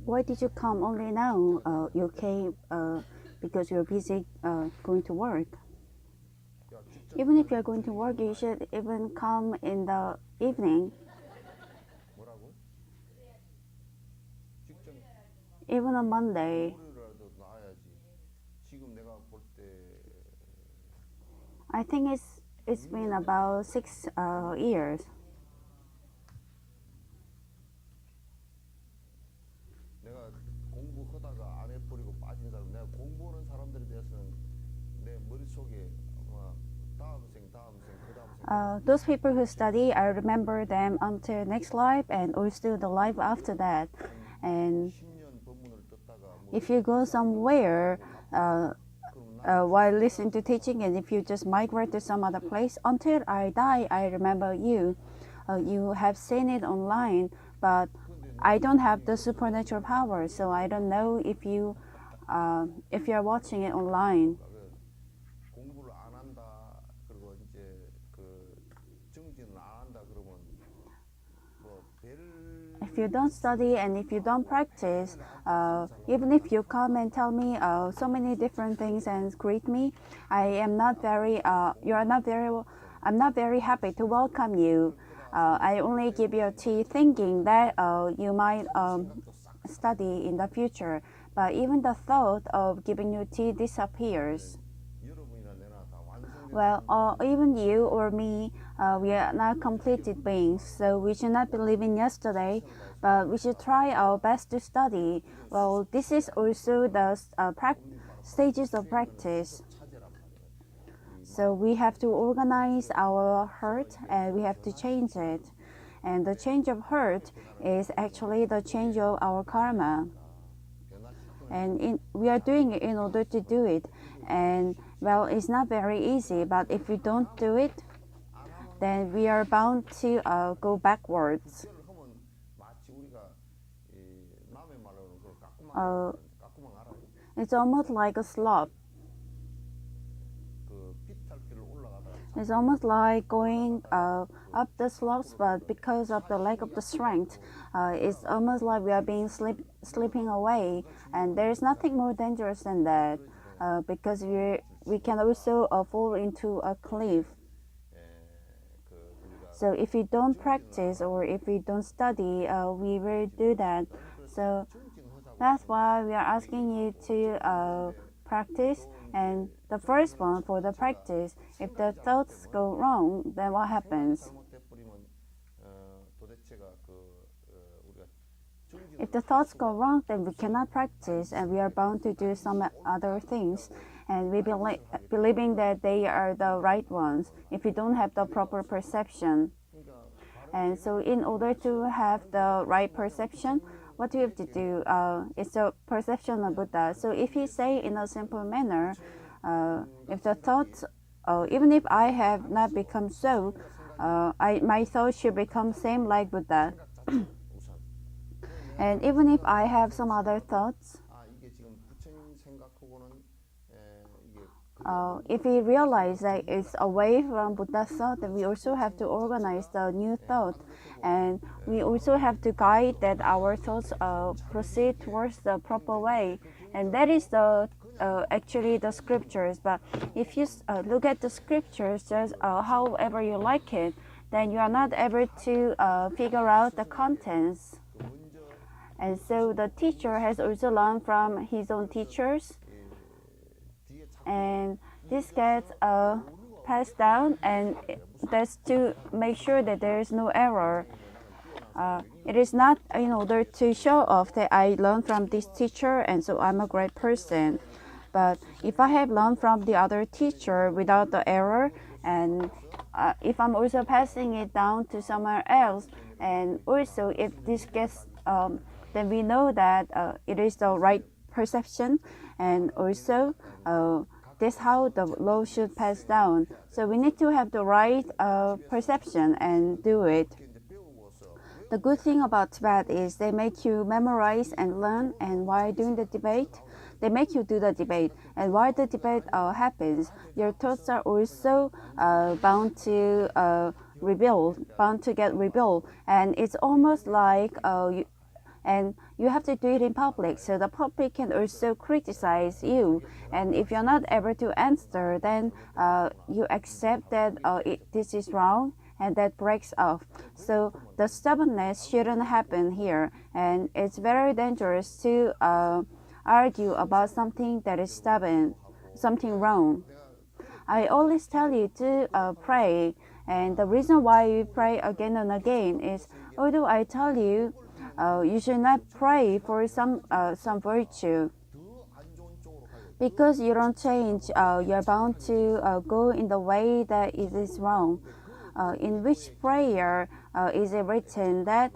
Why did you come only now? You came because you're busy going to work. Even if you're going to work, you should even come in the evening. 뭐라고? 직접 Even on Monday. 월요일이라도 나와야지. 지금 내가 볼 때 I think it's been about 6 years. 내가 공부하다가 안 해버리고 빠진 사람, 내가 공부하는 사람들에 대해서는 내 머릿속에 아마 다음 생, 그 다음 생. Those people who study, I remember them until next life and also the life after that. And 10년 법문을 듣다가 뭐 if you go somewhere while listening to teaching, and if you just migrate to some other place, until I die, I remember you. You have seen it online, but I don't have the supernatural power, so I don't know if you are watching it online. 공부를 안 한다 그리고 이제 그 정진을 안 한다 그러면 뭐 If you don't study and if you don't practice, even if you come and tell me so many different things and greet me, I'm not very happy to welcome you. I only give you a tea thinking that you might study in the future, but even the thought of giving you tea disappears. 여러분이나 내나 다 완성된 Well, even you or me, we are not completed beings, so we should not believe in yesterday, but we should try our best to study. Well, this is also the stages of practice. 차제란 말이에요. So we have to organize our heart and we have to change it. And the change of heart is actually the change of our karma. And we are doing it in order to do it. And well, it's not very easy, but if we don't do it, then we are bound to go backwards. 그걸 하면 마치 우리가 남의 말로는 그 어, 까꾸망 알아요? It's almost like a slope. 그 비탈길을 올라가다가 It's almost like going up the slopes, but because of the lack of the strength, it's almost like we are being slipping away. And there's nothing more dangerous than that, because we can also fall into a cliff. 그 우리가 So if we don't practice or if we don't study, we will do that. So that's why we are asking you to practice. And the first one for the practice, if the thoughts go wrong, then what happens? 잘못돼버리면 도대체가 그 우리가 정진 If the thoughts go wrong, then we cannot practice and we are bound to do some other things. And we believing that they are the right ones if we don't have the proper perception. And so in order to have the right perception, what do we have to do? It's the perception of Buddha. So if he say in a simple manner, if the thoughts, even if I have not become so, my thoughts should become same like Buddha. And even if I have some other thoughts, 아 이게 지금 부처님 생각하고는 이게 if we realize that it's away from Buddha's thought, then we also have to organize the new thought. And we also have to guide that our thoughts proceed towards the proper way. And that is the actually the scriptures. But if you look at the scriptures just however you like it, then you are not able to figure out the contents. And so the teacher has also learned from his own teachers. And this gets passed down, and that's to make sure that there is no error. It is not in order to show off that I learned from this teacher and so I'm a great person. But if I have learned from the other teacher without the error, and if I'm also passing it down to somewhere else, and also if this gets, then we know that it is the right perception, and also that's how the law should pass down. So we need to have the right perception and do it. The good thing about Tibet is they make you memorize and learn, and while doing the debate, they make you do the debate. And while the debate happens, your thoughts are also bound to get rebuilt. And it's almost like and you have to do it in public, so the public can also criticize you. And if you're not able to answer, then you accept that this is wrong, and that breaks off. So the stubbornness shouldn't happen here, and it's very dangerous to argue about something that is stubborn, something wrong. I always tell you to pray, and the reason why you pray again and again is, although I tell you you should not pray for some virtue, because you don't change, you're bound to go in the way that it is wrong. In which prayer is it written that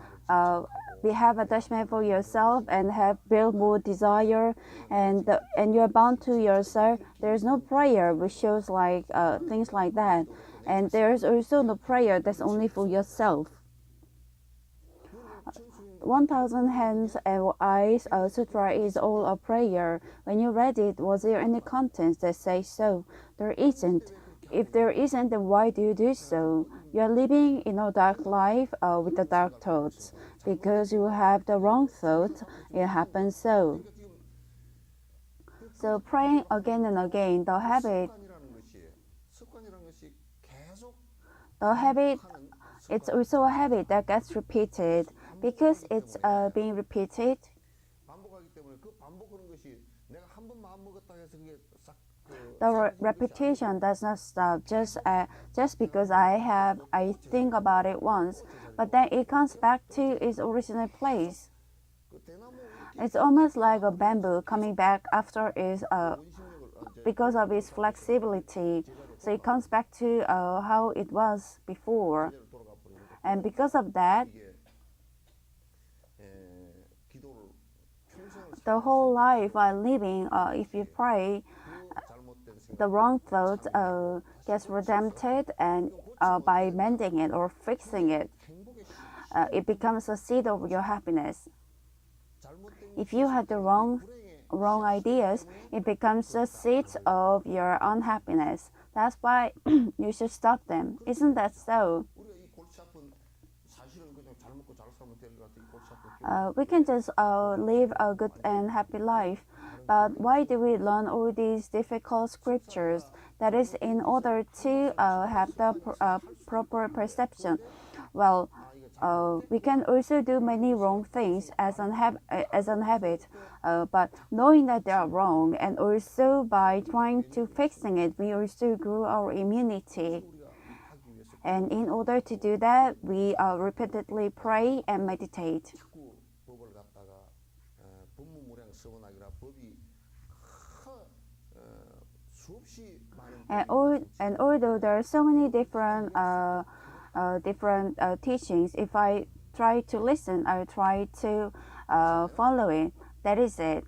we have attachment for yourself and have built more desire, and you're bound to yourself? There's no prayer which shows like things like that, and there's also no prayer that's only for yourself. 1000 Hands and Eyes Sutra is all a prayer. When you read it, was there any contents that say so? There isn't. If there isn't, then why do you do so? You are living in a dark life with the dark thoughts. Because you have the wrong thoughts, it happens so. So praying again and again, the habit, it's also a habit that gets repeated. Because it's being repeated, the repetition does not stop just because I think about it once, but then it comes back to its original place. It's almost like a bamboo coming back after its because of its flexibility. So it comes back to how it was before, and because of that, the whole life while living, if you pray, the wrong thoughts gets redempted, and by mending it or fixing it, it becomes a seed of your happiness. If you have the wrong ideas, it becomes a seed of your unhappiness. That's why you should stop them. Isn't that so? We can just live a good and happy life. But why do we learn all these difficult scriptures? That is in order to have the proper perception. Well, we can also do many wrong things as an habit, but knowing that they are wrong, and also by trying to fixing it, we also grow our immunity. And in order to do that, we repeatedly pray and meditate. And although there are so many different teachings, if I try to listen, I try to follow it. That is it.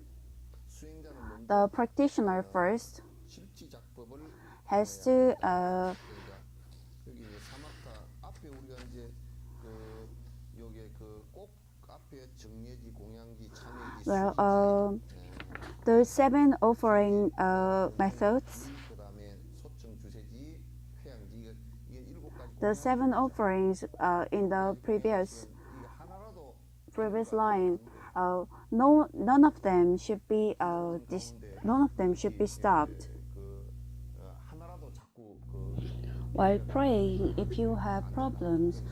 The practitioner first has to the 7 offering methods. The 7 offerings in the previous line, none of them should be stopped. While praying, if you have problems,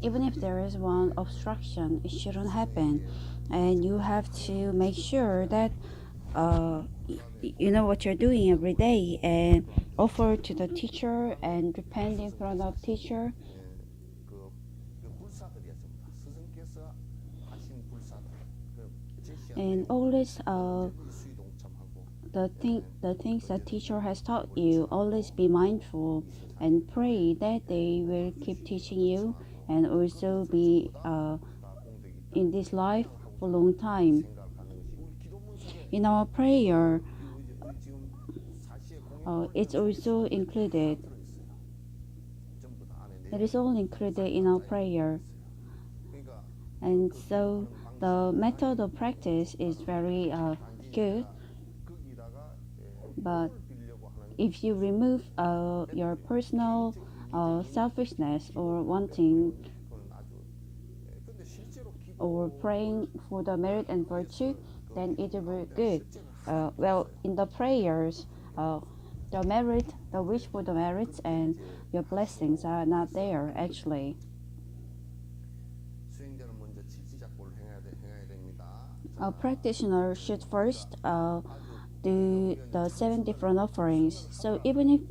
even if there is one obstruction, it shouldn't happen, and you have to make sure that you know what you're doing every day, and offer to the teacher and repent in front of teacher. And always the things that teacher has taught you, always be mindful and pray that they will keep teaching you, and also be in this life for a long time. In our prayer, it's also included. It is all included in our prayer. And so the method of practice is very good. But if you remove your personal selfishness or wanting, or praying for the merit and virtue, then it will be good. Well, in the prayers, the merit, the wish for the merits and your blessings are not there actually. 수행자는 먼저 지지작보를 행해야 됩니다. A practitioner should first do the 7 different offerings. So even if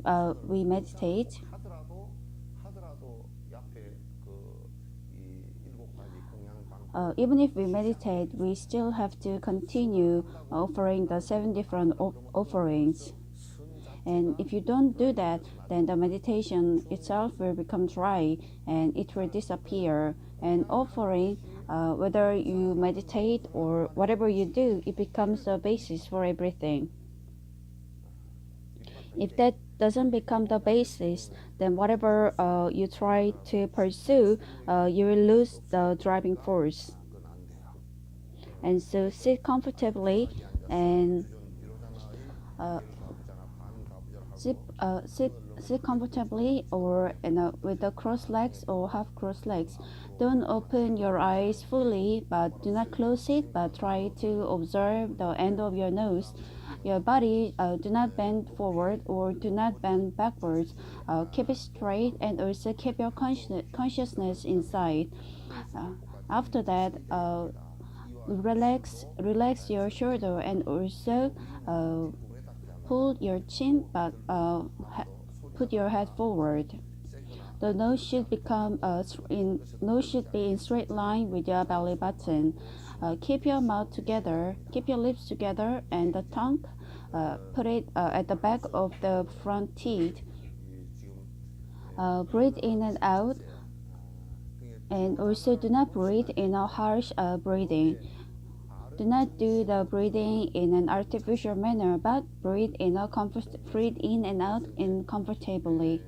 we meditate, 하더라도 옆에 그이 7가지 공양 even if we meditate, we still have to continue offering the 7 different offerings. And if you don't do that, then the meditation itself will become dry and it will disappear. And offering, whether you meditate or whatever you do, it becomes the basis for everything. If that doesn't become the basis, then whatever you try to pursue, you will lose the driving force. 그건 안 돼요. And so sit comfortably and 일어나의 가부자나 반가부자를 sit, 하고 sit comfortably or with the cross legs or half cross legs. Don't open your eyes fully, but do not close it, but try to observe the end of your nose. Your body, do not bend forward or do not bend backwards. Keep it straight and also keep your consciousness inside. After that, relax your shoulder and also pull your chin, but put your head forward. The nose should nose should be in straight line with your belly button. Keep your mouth together, keep your lips together, and the tongue, put it at the back of the front teeth. Breathe in and out, and also do not breathe in a harsh breathing. Do not do the breathing in an artificial manner, but breathe in and out comfortably.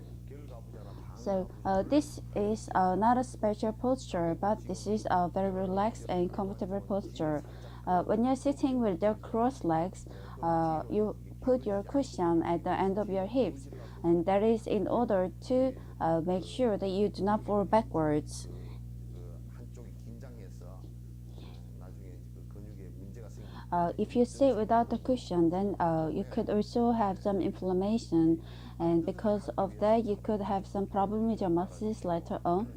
So this is not a special posture, but this is a very relaxed and comfortable posture. When you're sitting with your crossed legs, you put your cushion at the end of your hips, and that is in order to make sure that you do not fall backwards. 한쪽이 긴장해서 나중에 그 근육에 문제가 생깁니다. If you sit without the cushion, then you could also have some inflammation, and because of that, you could have some problem with your muscles later on.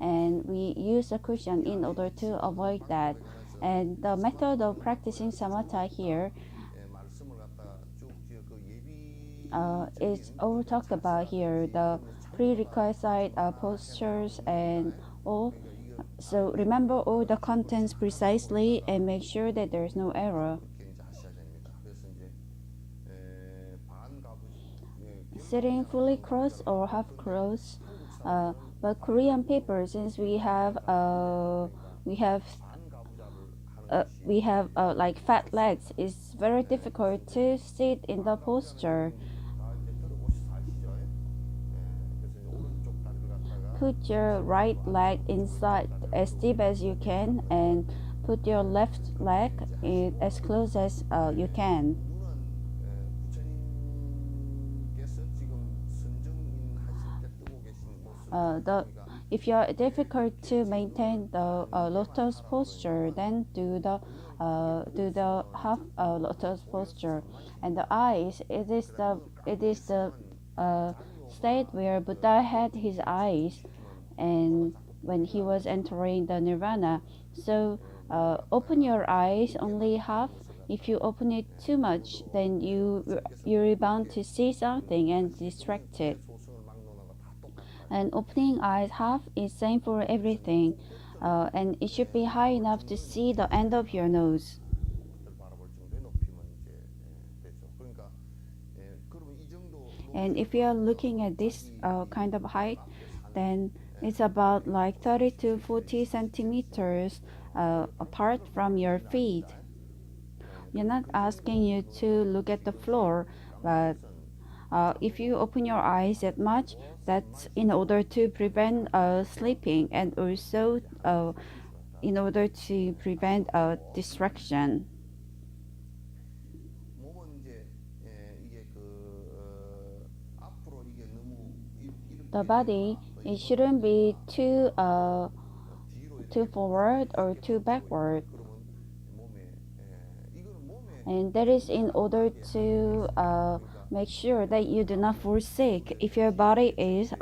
And we use a cushion in order to avoid that. And the method of practicing samatha here 말씀을 갖다가 쭉그 예비 is all talked about here, the prerequisite postures and all. So remember all the contents precisely and make sure that there is no error. 그렇게 이제 하셔야 됩니다. 그래서 이제 반가부 Sitting fully crossed or half crossed, but Korean people, since we have like fat legs, it's very difficult to sit in the posture. 다 이제 들어보셔서 아시죠? 그래서 이제 오른쪽 다리를 갖다가 Put your right leg inside as deep as you can and put your left leg in as close as you can. 눈은 부처님께서 지금 선정인 하실 때 뜨고 계신 모습 If you are difficult to maintain the lotus posture, then do the half lotus posture. And the eyes, it is the state where Buddha had his eyes, and when he was entering the nirvana. So open your eyes only half. If you open it too much, then you're bound to see something and distracted. 소승을 막론하고 다 똑같다. And opening eyes half is same for everything, and it should be high enough to see the end of your nose. 를 바라볼 정도의 높이면 이제 되죠. 그러니까 그러면 이 정도 And if you are looking at this kind of height, then it's about like 30 to 40 centimeters apart from your feet. We're not asking you to look at the floor, but if you open your eyes that much, that's in order to prevent sleeping and also in order to prevent distraction. 몸은 이제 이게 앞으로 이게 너무 The body, it shouldn't be too too forward or too backward. 그러면 몸에 이거는 몸에 And that is in order to 그러니까 make sure that you do not fall sick. If your body is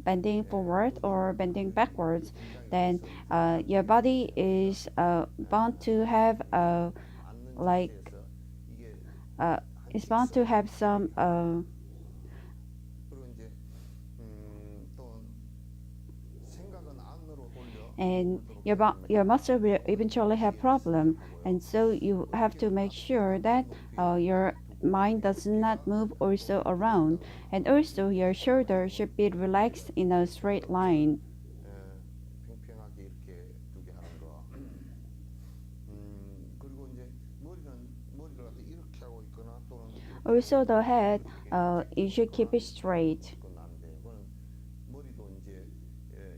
bending forward or bending backwards, then your body is bound to have 앉는 like 자세에서 이게 uh, 한 is bound to have some 그리고 이제 또 생각은 안으로 돌려 and 돌도록 your muscle will eventually have problem, and so you have to make sure that your mind does not move also around, and also your shoulder should be relaxed in a straight line. 평평하게 이렇게 두게 하는 거. 그리고 이제 머리를 갖다 이렇게 하고 있거나 또는 이렇게 Also the head, 하고 you should keep it straight. 그건 안 돼. 그거는 머리도 이제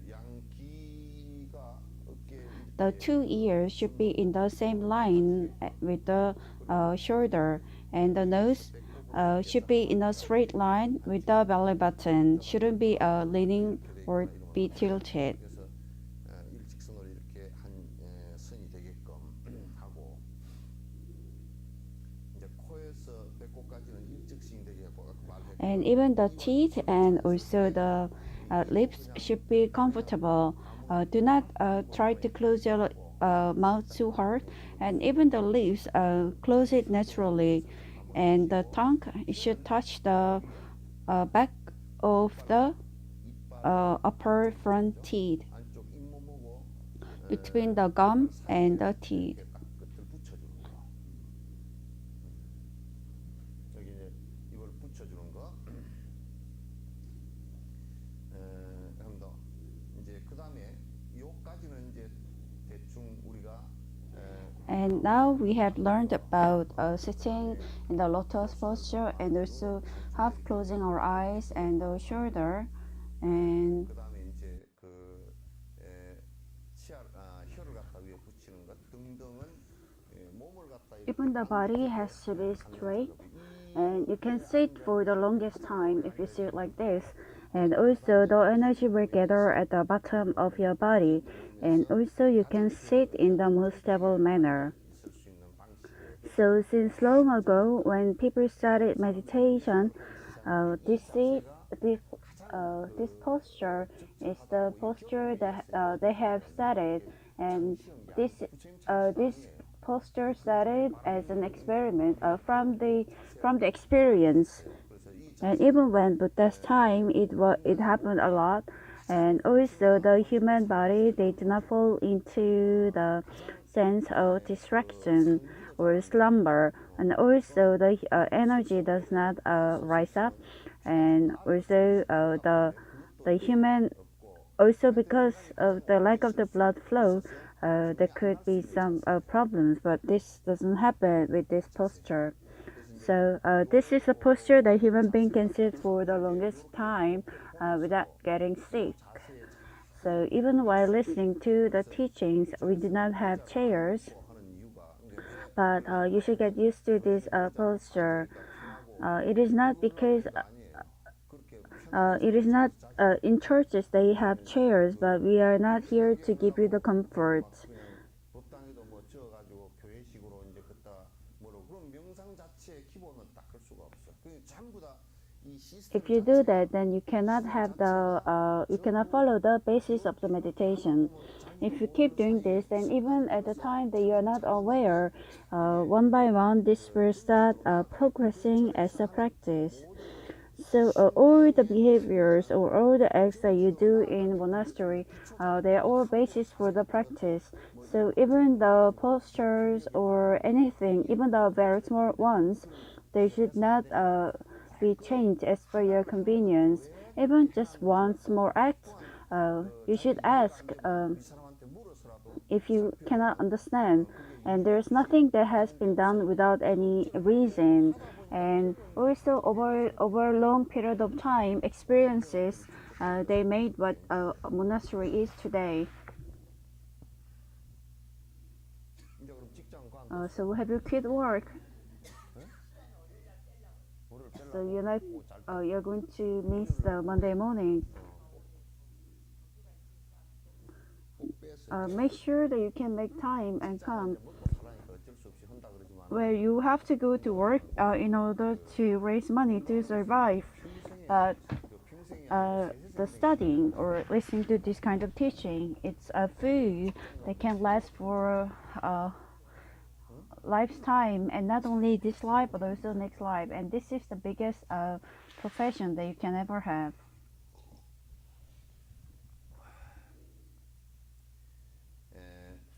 양귀가 어깨 The 이렇게 two ears should be in the same line with the shoulder, and the nose should be in a straight line with the belly button. Shouldn't be leaning or be tilted. 그래서 일직선으로 이렇게 한 선이 되게끔 하고 이제 코에서 배꼽까지는 일직선이 되게 하고 아까 말했던 And even the teeth and also the lips should be comfortable. Do not try to close your mouth too hard, and even the lips close it naturally. And the tongue should touch the back of the 이빨 upper front teeth 안쪽 잇몸하고 between the gum and the teeth. 이렇게 딱 끝을 붙여주는 거. 여기 이제 이걸 붙여주는 거. 그럼 더 이제 그 다음에 요까지는 이제 대충 우리가 And now we have learned about sitting in the lotus posture and also half closing our eyes and the shoulder. And 그 다음에 이제 그 혀를 갖다 위에 붙이는 것 등등은 몸을 갖다 이렇게 even the body has to be straight, and you can sit for the longest time if you sit like this. And also the energy will gather at the bottom of your body, and also you can sit in the most stable manner. 있을 수 있는 방식의 So since long ago, when people started meditation, this posture is the posture that they have started, and this posture started as an experiment from the experience. 그래서 이 And even when Buddha's time, it happened a lot. And also the human body, they do not fall into the sense of distraction or slumber. And also the energy does not rise up. And also the human, also because of the lack of the blood flow, there could be some problems. But this doesn't happen with this posture. So this is a posture that human being can sit for the longest time without getting sick. 자세에 So even while listening to the teachings, we do not have chairs, 하는 이유가 근데 왜 but you should get used to this posture. It is not because 아니에요. 그렇게 it is not in churches they have chairs, but we are not here to give you the comfort. 그냥 법당에도 뭐 지어가지고 교회식으로 이제 그따 뭐로 그럼 명상 자체의 기본은 딱 할 수가 없어. 그 전부 다 이 시스템 If you do that, then you cannot have you cannot follow the basis of the meditation. If you keep doing this, then even at the time that you are not aware, one by one, this will start progressing as a practice. So all the behaviors or all the acts that you do in monastery, they are all basis for the practice. So even the postures or anything, even the very small ones, they should not be changed as per your convenience. Even just one small act, you should ask 이 사람한테 물어서라도 if you cannot understand. And there's nothing that has been done without any reason. And also over a long period of time, experiences, they made what a monastery is today. 이제 그럼 직장 관계 So have you quit work? 뭐를 So 빼려고 you're going to miss the Monday morning. 꼭 빼서 make sure that you can make time and come 먹고 살라니까 어쩔 수 없이 한다 그러지만 where you have to go to work in order to raise money to survive. 평생에 But 그 평생이 아니고 the studying or listening to this kind of teaching, it's a food that can last for lifetime, and not only this life but also next life. And this is the biggest profession that you can ever have.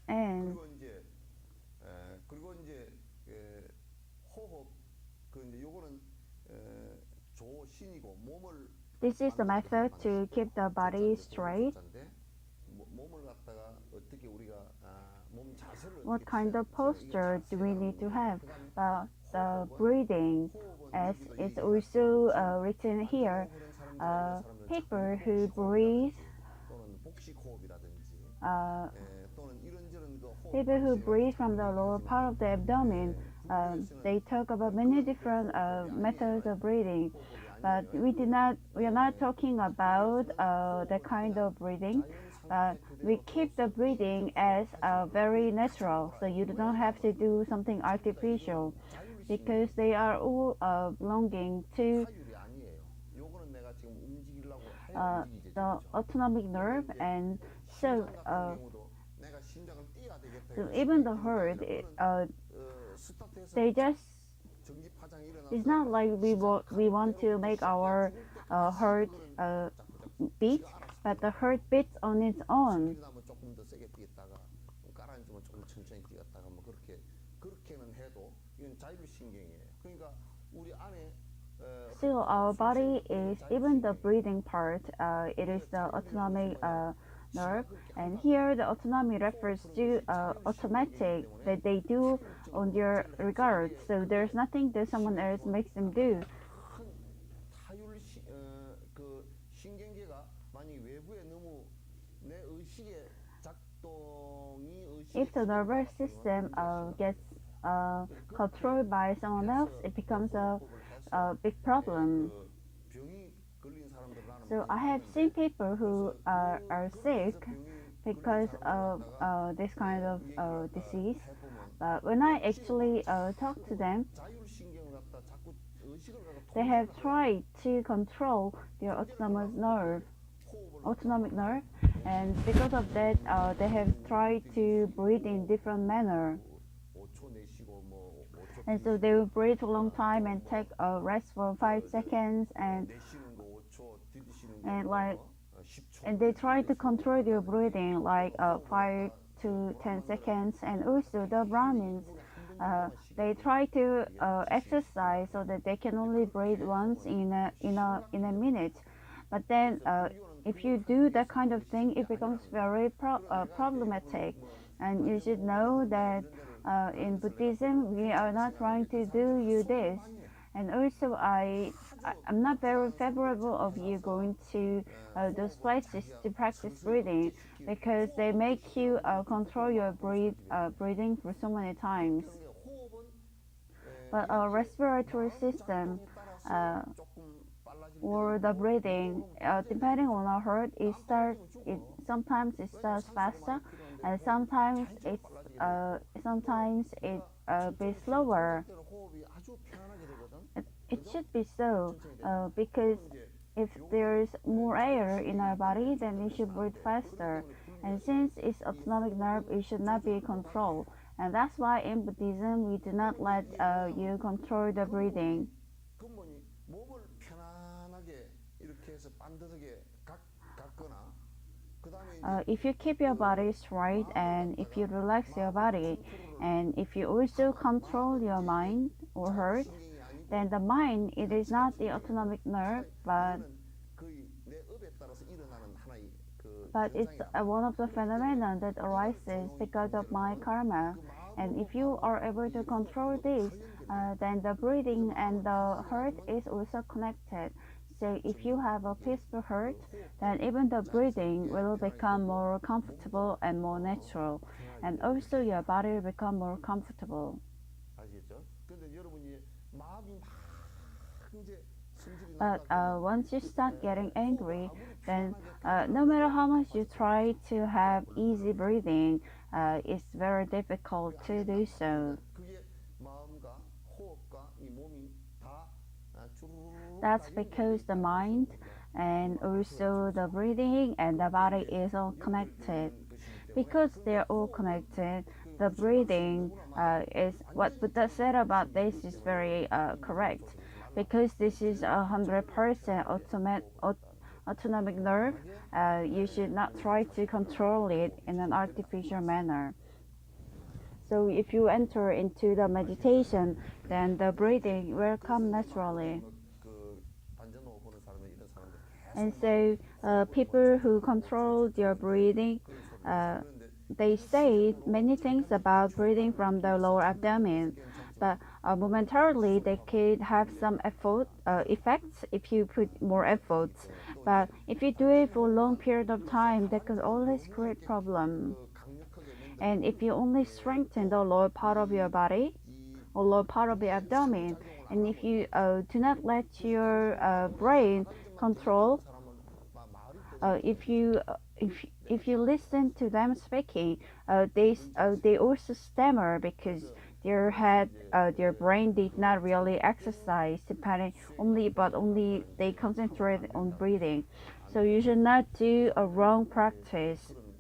And 그리고 이제 호흡 그 이제 요거는 조신이고 몸을 this is the method to keep the body straight. 몸을 갖다가 어떻게 우리가 몸 자세를 What kind of posture do we need to have? The breathing, as it's also written here, people who breathe, 또는 복식 호흡이라든지 또는 이런저런 그 호흡 people who breathe from the lower part of the abdomen, they talk about many different methods of breathing. But we are not talking about the kind of breathing. We keep the breathing as very natural, so you don't have to do something artificial, because they are all belonging to 타율이 아니에요. 요거는 내가 지금 움직이려고 해야 움직이지. the autonomic nerve, and so 심장 같은 경우도 내가 심장을 띄어야 되겠다. so even the heart, 스타트에서 they just 전기 파장이 일어나서 it's not like we want to make our heart beat, but the heart beats on its own. 그다음에 조금 더 세게 뛰었다가 가라앉으면 조금 천천히 뛰었다가 뭐 그렇게는 해도 이건 자율신경이에요. 그러니까 우리 안에 Still, our body is even the breathing part. It is the autonomic nerve, and here the autonomy refers to automatic that they do on their regard. So there's nothing that someone else makes them do. 타율 그 신경계가 만약 외부에 너무 내 의식의 작동이 If the nervous system gets controlled by someone else, it becomes a big problem. 병이 걸린 사람들 나는 So I have seen people who are sick because of this kind of disease. But when I actually talk to them, 자율신경을 갖다 자꾸 의식을 갖다 they have tried to control their autonomic nerve, and because of that, they have tried to breathe in different manner. 5초 내쉬고 뭐 5초 And so they will breathe for a long time and take a rest for 5 seconds, and 내쉬는 거 5초 들이쉬는 and 거 like 10초 and they try to control their breathing like 5 to 10 seconds. And also the Brahmins, they try to exercise so that they can only breathe once in a minute. But then if you do that kind of thing, it becomes very problematic. And you should know that in Buddhism, we are not trying to do you this. And also, I'm not very favorable of you going to those places to practice breathing, because they make you control your breathing for so many times. But our respiratory system or the breathing, depending on our heart, sometimes it starts faster, and sometimes it be slower. It should be so, because if there's more air in our body, then we should breathe faster. And since it's autonomic nerve, it should not be controlled. And that's why in Buddhism, we do not let you control the breathing. 근본이 몸을 편안하게 이렇게 해서 반듯하게 갖거나 그다음에 If you keep your body straight, and if you relax your body, and if you also control your mind or heart, then the mind, it is not the autonomic nerve, but 거의 내 업에 따라서 일어나는 하나의 it's one of the phenomena that arises because of my karma. And if you are able to control this, then the breathing and the heart is also connected. So if you have a peaceful heart, then even the breathing will become more comfortable and more natural. And also your body will become more comfortable. 아시겠죠? 근데 여러분이 마음이 막 이제 성질이 But 날라가면 once you start getting angry, 아무리 then 편안하게 no matter how much you 하지 try to have easy 걸리더라고요. breathing, it's very difficult 그게 안 to 된단 do 말이에요. so. 그러니까 그게 마음과 호흡과 이 몸이 다 주르륵 That's 다 연결돼 because the 있다는 것을 mind 우리가 and 앞에 also the 배웠죠. breathing and the 그렇게 body 이제 is all 연결되어 connected. 있는 것이기 때문에 Because 그런데 they're all 호흡은 connected, 그 the 루시 말씀이 breathing 너무나 맞아요. is what 완전히 Buddha said about 자율주행이 this 아니기 is 때문에 very 이 몸을 correct. 조절하지 말라. Because this is 제일 저절로 100% 편안하게 호흡을 했다는 거예요. autonomic nerve, 편안하게 you should not 그런 try to 자세가 control it 호흡이 in an 조절된다는 artificial 말씀. manner. So if you enter into the meditation, then the breathing will 그래서 come 이제 막 naturally. 그 단전호 보는 사람들 이런 사람들 And 계속 막 so 호흡을 뭐 people who 조절하고 control their breathing, 그런 소리를 uh, 하죠. 그런데 they 이런 say 시작으로 many things 잠깐 about breathing 초과를 from 느끼기 the 위해서 lower 잠깐은 abdomen, 그래도 괜찮지만 but momentarily they 헛소리를 하면 could have 이게 some effort, effects if you put more 하기 efforts. 때문에 또 But 이제 if you do it 단전 for a long 호흡만 period of 눌러서 time, that could 하반신을 always 너무 create 이렇게 problem. 강력하게 And if you only strengthen the lower part of your body 이 or lower part of your 뇌의 abdomen, 상작용을 안 and if you 하면 do not let 그래서 your 단전 호흡을 brain 하반기만 더 느끼는 control, 사람은 말이 if 떠진다고 you if you listen to them speaking, they also stammer because 그래서 their 그러면서 head, 이제 their brain did 그 not really 잘못된 exercise depending only, but 수행을 only 갖다 they 이제 하면 concentrate 안 on 된다고 breathing. 안 So you 돼요. should not do 그래서 a 안 wrong 되면 이제 practice. 그런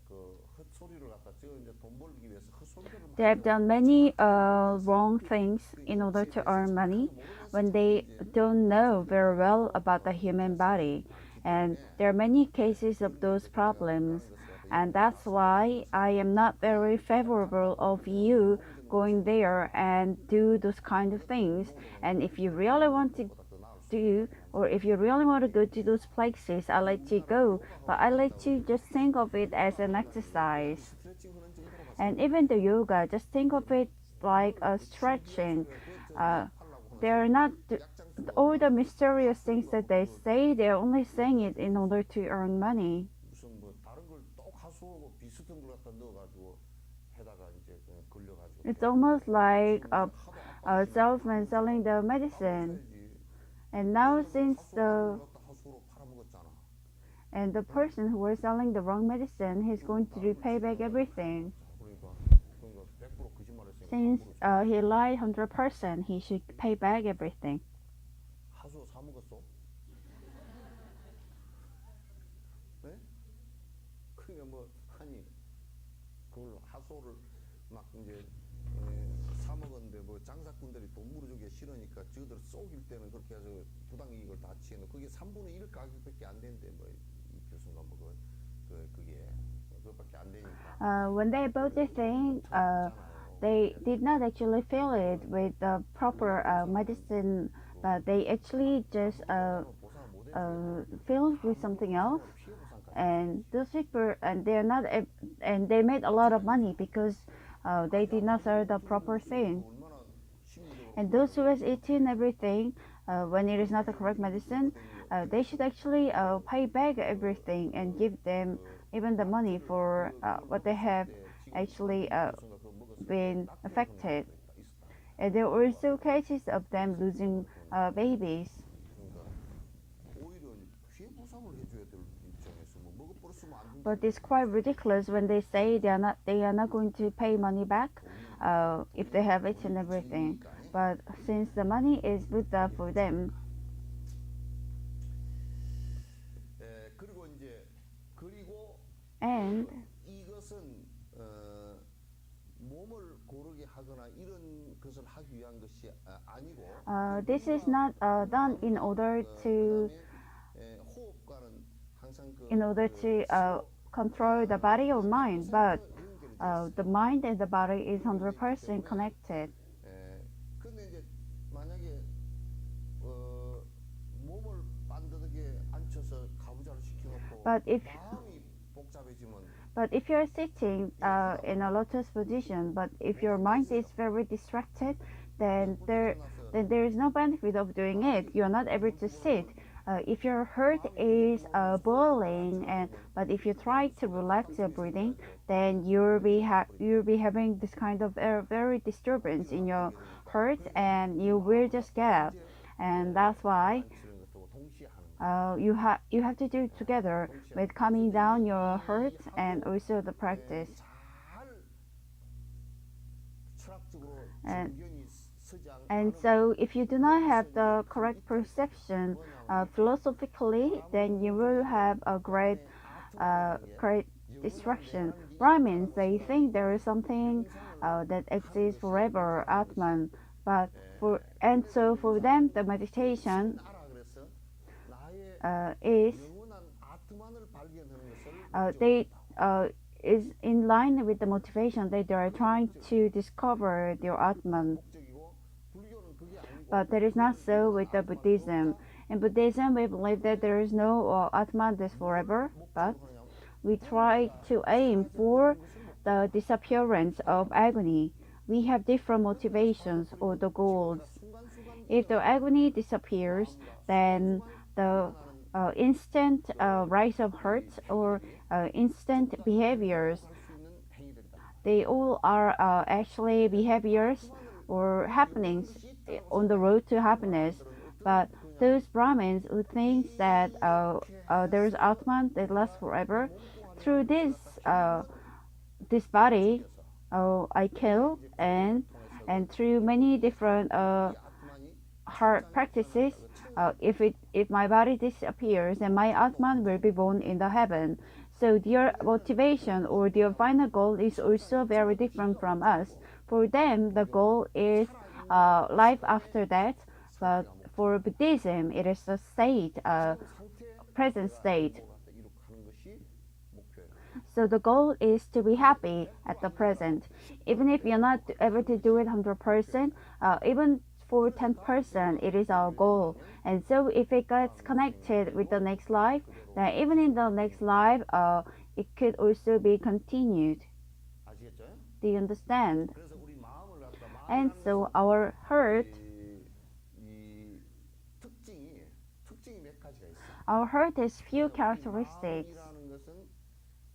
그 헛소리를 갖다 저 이제 돈 벌기 위해서 헛소리들을 They 많이 have 해요. done many 그래서 wrong things 그 in order 인체에 to 대해서 earn 정확하게 money 모르면서 when 자꾸 they 이제 don't know 헛소리를 very well 하고 about the 그렇게 human 하는 사람들이 body. 많기 And 때문에 there are many cases of 그런 those 것에 대해서 내가 problems. 말하는 것을 갖다 And 여러분들 that's 다 생각해 why I 보면서 am not very 그냥 딱 favorable 간단하고 of 그냥 you 운동적인 going 것으로 there and do those kind of 그것도 things. 운동으로는 And if you 절대 really 먹는 want to 것보다 더 나을 수 do, 있다고 or 난 if you really want to go to those places, I let you 우리나라는 go. 요가하고 But I 똑같다고 let you 그러죠. just think of it as an 요가하고 그냥 exercise. 스트레칭 하는 정도로 And 봤어요. even the yoga, just think of it like 그걸 a 그 신기한 stretching. 소리가 그저 Uh, 약하려고 they're 하는 not 약장 쓰고 all the 막 mysterious things 헛소리도 that 하고 they 그 say. They're only saying it in order to earn money. 무슨 뭐 다른 걸 또 하수하고 비슷한 걸 갖다 넣어가지고 해다가 이제 그냥 걸려가지고 It's 해가지고 almost like 지금 이제 하도 a 압박하시니까 salesman selling the medicine. And now 그 since 하수하는 걸 갖다 하수로 팔아먹었잖아. and the person who was selling the wrong medicine, he's going to pay back everything. 그러니까 100% 거짓말했으니까 Since 다 he lied 100%, he should pay back everything. 하수 사 먹었어? 네? 그러니까 뭐 아니 그걸 하수를 막 이제 사 먹었는데 뭐 장사꾼들이 돈 물어주기 싫으니까 저들 쏘길 때는 그렇게 해서 부당이익을 다 취해놓고 그게 3분의 1 가격밖에 안 된대 뭐 이 교수가 뭐 그게 그것밖에 안 되니까 When they bought the thing, they did not actually fill it with the proper medicine, but they actually just filled with something else. And those people, and they're not, and they made a lot of money because they did not sell the proper thing. And those who has eaten everything, when it is not the correct medicine, they should actually pay back everything and give them even the money for what they have actually been affected. And there were also cases of them losing babies. But it's quite ridiculous when they say they are not going to pay money back if they have eaten everything. But since the money is Buddha for them, and 이것은 몸을 고르게 하거나 이런 것을 하기 위한 것이 아니고 this is not done in order to 호흡과는 항상 control the body or mind, but the mind and the body is 100% connected. 근데 이제 만약에 몸을 반듯하게 앉혀서 가부좌를 시켜놓고 마음이 복잡해지면 But if you're sitting in a lotus position, but if your mind is very distracted, then there is no benefit of doing it. You're not able to sit. If your heart is boiling, but if you try to relax your breathing, then you'll be having this kind of very disturbance in your heart, and you will just get up. and that's why 치는 것도 동시에 하는 거예요. you have to do it together with calming down your heart and also the practice. 잘 철학적으로 And 정견이 서지 And 않으면 so, if you do not have the correct perception philosophically, then you will have a great distraction. Brahmins, they think there is something that exists forever, Atman. But for them, the meditation 알아 그래서 나의 is 영원한 아트만을 발견하는 것을 they is in line with the motivation that they are trying to discover their Atman. 목적이고 불교는 그게 아니고 But that is not so with the Buddhism. In Buddhism, we believe that there is no Atman that's forever, but we try to aim for the disappearance of agony. We have different motivations or the goals. If the agony disappears, then the instant rise of heart or instant behaviors, 수 있는 행위들이다. they all are actually behaviors or happenings on the road to happiness. But those Brahmins who think that there is Atman that lasts forever, through this body, I kill, and through many different 아트만이 hard practices, if my body disappears, then my Atman will be born in the heaven. So their motivation or their final goal is also very different from us. For them, the goal is life after death, but for Buddhism, it is a state, present state. 이룩하는 것이 목표예요. So the goal is to be happy at the present. Even if you're not able to do it 100%, even for 10%, it is our goal. And so if it gets connected with the next life, then even in the next life, it could also be continued. 아시겠죠? Do you understand? 그래서 우리 마음을 갖다 And so our heart, 이 특징이 몇 가지가 있어요. our heart has few characteristics 마음이라는 것은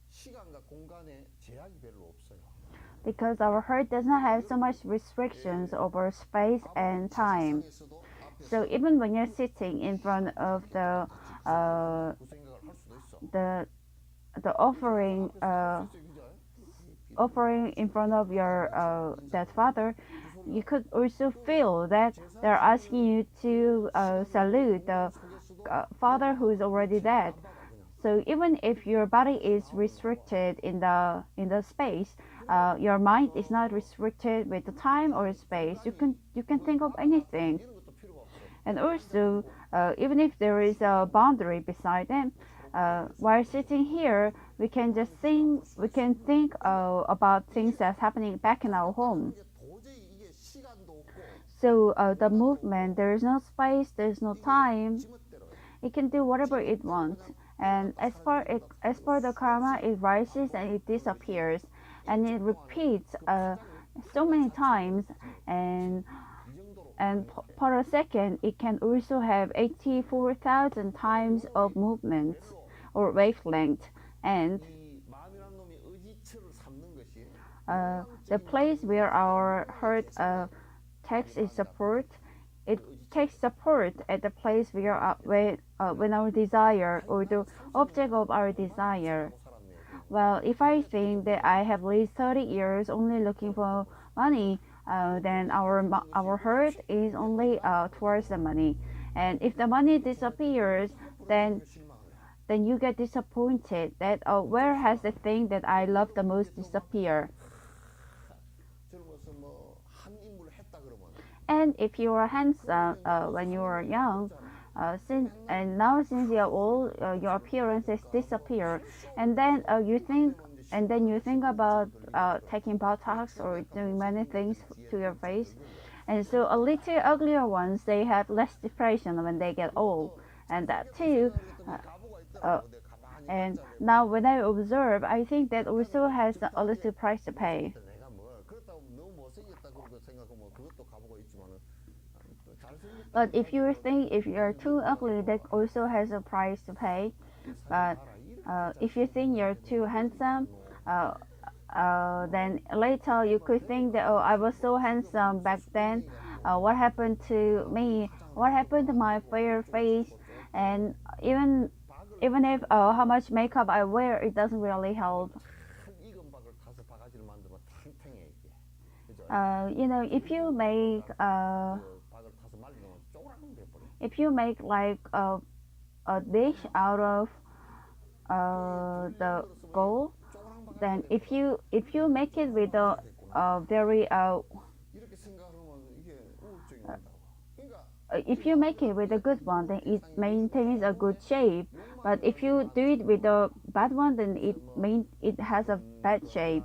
시간과 공간에 제약이 별로 없어요. because our heart does not have so much restrictions over space and time. 세상에서도 앞에서 So even when you're sitting in front of the 그 생각을 할 수도 있어. the offering in front of your dead father, you could also feel that they're asking you to salute the father who is already dead. So even if your body is restricted in the space, your mind is not restricted with the time or space. You can think of anything. 이런 것도 필요가 없어요. And also, even if there is a boundary beside them, while sitting here, we can think about things that's happening back in our home. 이게 도저히 이게 시간도 없고 So the movement, there is no space, there is no time. 지멋대로요. It can do whatever it wants. And as per the karma, it rises and it disappears, and it repeats so many times. And per second, it can also have 84,000 times of movement or wavelength. And 이 마음이라는 놈이 의지처를 삼는 것이 the place where our heart takes its support, it takes support at the place where when our desire or the object of our desire. 살았네요. Well, if I think that I have lived 30 years only looking for money, then our heart is only towards the money. And if the money disappears, then you get disappointed that where has the thing that I love the most disappear? 젊어서 뭐한 인물 했다 그러면 And if you are handsome when you are young, since you are old, your appearance has disappeared, and then you think about taking Botox or doing many things to your face, and so a little uglier ones, they have less depression when they get old, and that too. 가보가 있더라고. 내가 가만히 And now when I observe, I think that also has a little price to pay. 내가 뭐 그렇다고 너무 못생겼다 그렇게 생각하면 그것도 가보가 있지만은 잘생겼다. But if you think if you're too ugly, that also has a price to pay. But if you think you're too handsome, then later you could think that, oh, I was so handsome back then, what happened to me, what happened to my fair face, and even if how much makeup I wear, it doesn't really help. 잘 익은 박을 타서 바가지를 만들면 탱탱해 이게. 그죠? If you make 그 박을 타서 말리면 쪼그라든 돼 버려. if you make like a dish out of the gold, then if you make it with a very 이렇게 생각하면 이게 우울증이 온다고. 그러니까 if you make it with a good one, then it maintains a good shape. But if you do it with a bad one, then it has a bad shape.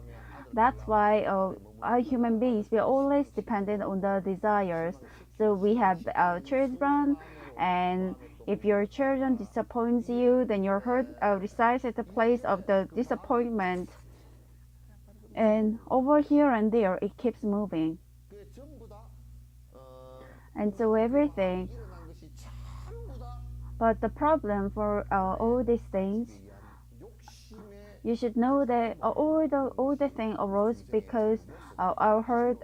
That's why our human beings, we are always dependent on the desires. So we have our children, and if your children disappoints you, then your heart resides at the place of the disappointment. And over here and there, it keeps moving. 그게 전부 다 And so everything. 일어난 것이 전부 다 But the problem for all these things, 욕심의 you should know that all the thing arose because our heart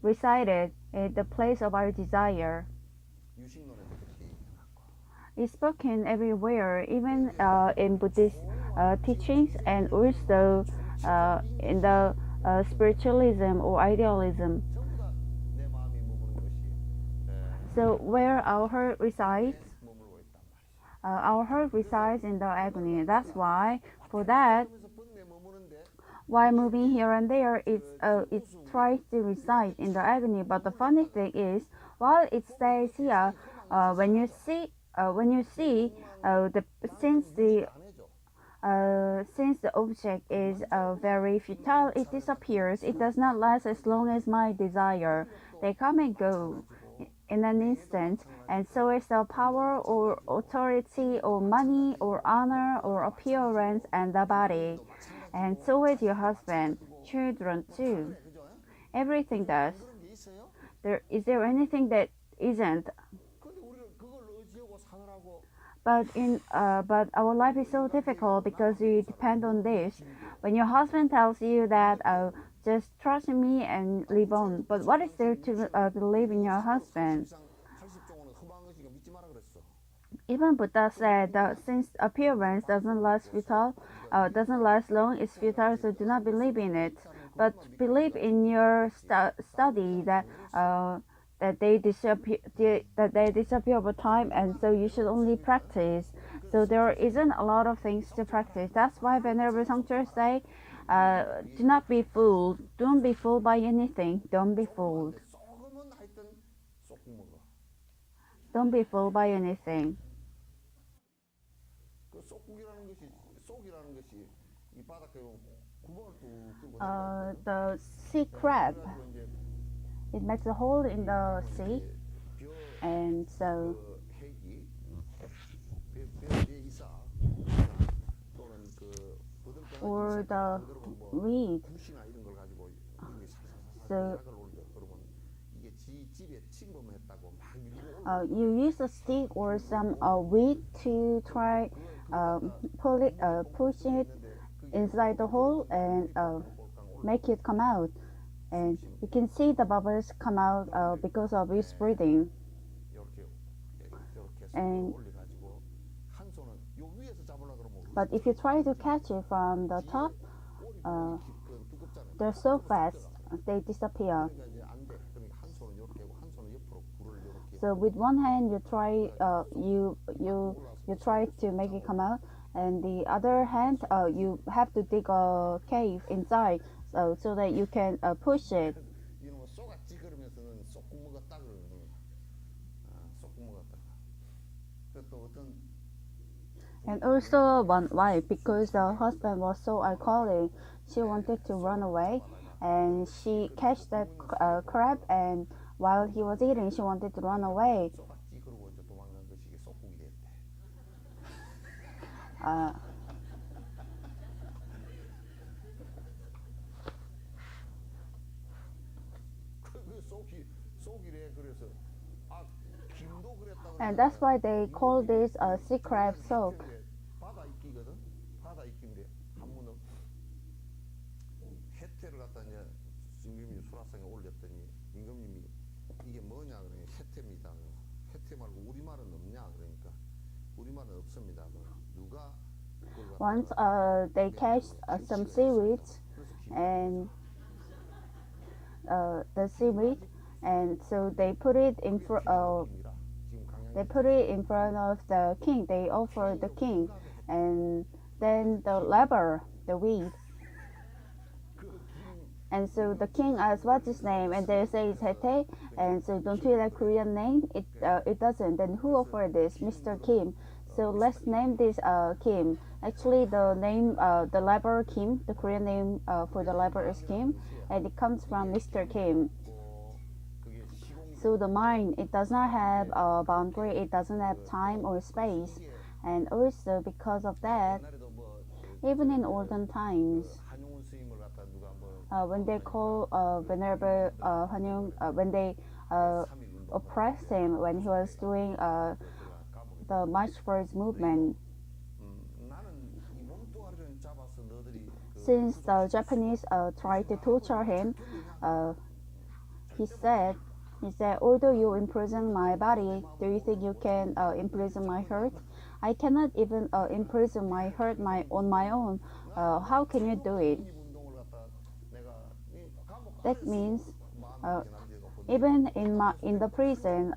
resided at the place of our desire. 유식론에도 그렇게 얘기해놨고 It's spoken everywhere, even in Buddhist teachings and also in the spiritualism or idealism. 전부 다 내 마음이 머무는 것이 So where our heart resides, 머물고 있단 말이죠. our heart resides in the agony. That's why, for that, 그러면서 번뇌 머무는데 while moving here and there, it tries to reside in the agony. But the funny thing is, while it stays here, when you see the since the object is very futile, it disappears. It does not last as long as my desire. They come and go in an instant, and so is the power or authority or money or honor or appearance and the body. And so is your husband, children too. 그죠? Everything does. 그런 게 있어요? Is there anything that isn't? 근데 우리는 그걸 의지하고 사느라고 But our life is so difficult because we depend on this. When your husband tells you that just trust me and live on, but what is there to believe in your husband? 실상 80종은 흠한 것이니까 믿지 마라 그랬어. Even Buddha said that since appearance doesn't last long, it's futile, so do not believe in it. But believe in your study that they disappear over time, and so you should only practice. So there isn't a lot of things to practice. That's why Venerable Sangchur say, do not be fooled. Don't be fooled by anything. Don't be fooled. 썩으면 하여튼 쏙 먹어. Don't be fooled by anything. 그 쏙이라는 것이 이 바닷가에 구멍을 뚝 뚫고 The sea crab, 그래가지고 이제 it makes a hole in the sea, 벼 and so 핵이 벼 이사 또는 그 or the weed. 붓이나 이런 걸 가지고 이게 살살살살 So- 약을 올려 그러면 이게 집에 침범했다고 막 밀고 올라. You use a stick or some weed to try push it inside the hole and make it come out. And you can see the bubbles come out because of its breathing. 이렇게 And- 올려가지고 한 손은 요 위에서 잡으려 그러면 But if you try to catch it from the top, 두껍잖아요. they're so fast they disappear. 그러니까 이제 안 돼. 그러니까 한 손은 이렇게 하고 한 손은 옆으로 불을 이렇게. So with one hand you try to make it come out, and the other hand you have to dig a cave inside so that you can push it. 이놈은 쏘갔지 그러면서는 쏙 먹었다 그러는 거야. 쏙 먹었다. 또 어떤 And also one wife, because the husband was so alcoholic, she wanted to run away, and she catch that crab, and while he was eating, she wanted to run away. 쏘갔지 그러고 이제 도망간 것이 이게 쏙국이 됐대. Uh, 그 쏙이래 그래서 김도 그랬다. and that's why they call this sea crab soak. 바다 이끼거든. 바다 이끼인데 한문은 해태를 갖다 이제 임금님이 수라상에 올렸더니 임금님이 이게 해태입니다. 해태 말고 우리말은 없냐 그러니까 우리말은 없습니다. 누가 그걸 Once 갖다가 they catch some seaweeds 그래서 and the seaweed, and so they put it in front. 김이라 지금 They 강양이 put it in front of the king. They offer the king, and then the lever, the weed. And so the king asks, "What's his name?" And they say it's Hete. And so, don't you like Korean name? It doesn't. Then who offered this? Mr. Kim. So let's name this Kim. Actually, the name, the lever Kim, the Korean name for the lever is Kim, and it comes from Mr. Kim. So the mind, it does not have a boundary. It doesn't have time or space, and also because of that, even in olden times, 한용운 스님을 갖다 누가 뭐 when they call Venerable Hanyung, when they oppressed him when he was doing the march first movement, 나는 이 몸뚱아리를 잡아서 너들이 since the Japanese tried to torture him, he said, although you imprison my body, do you think you can imprison my heart? I cannot even imprison my heart on my own. How can you do it? 운동을 갖다 내가 감옥 That means 마음이 지나지가 even in the prison,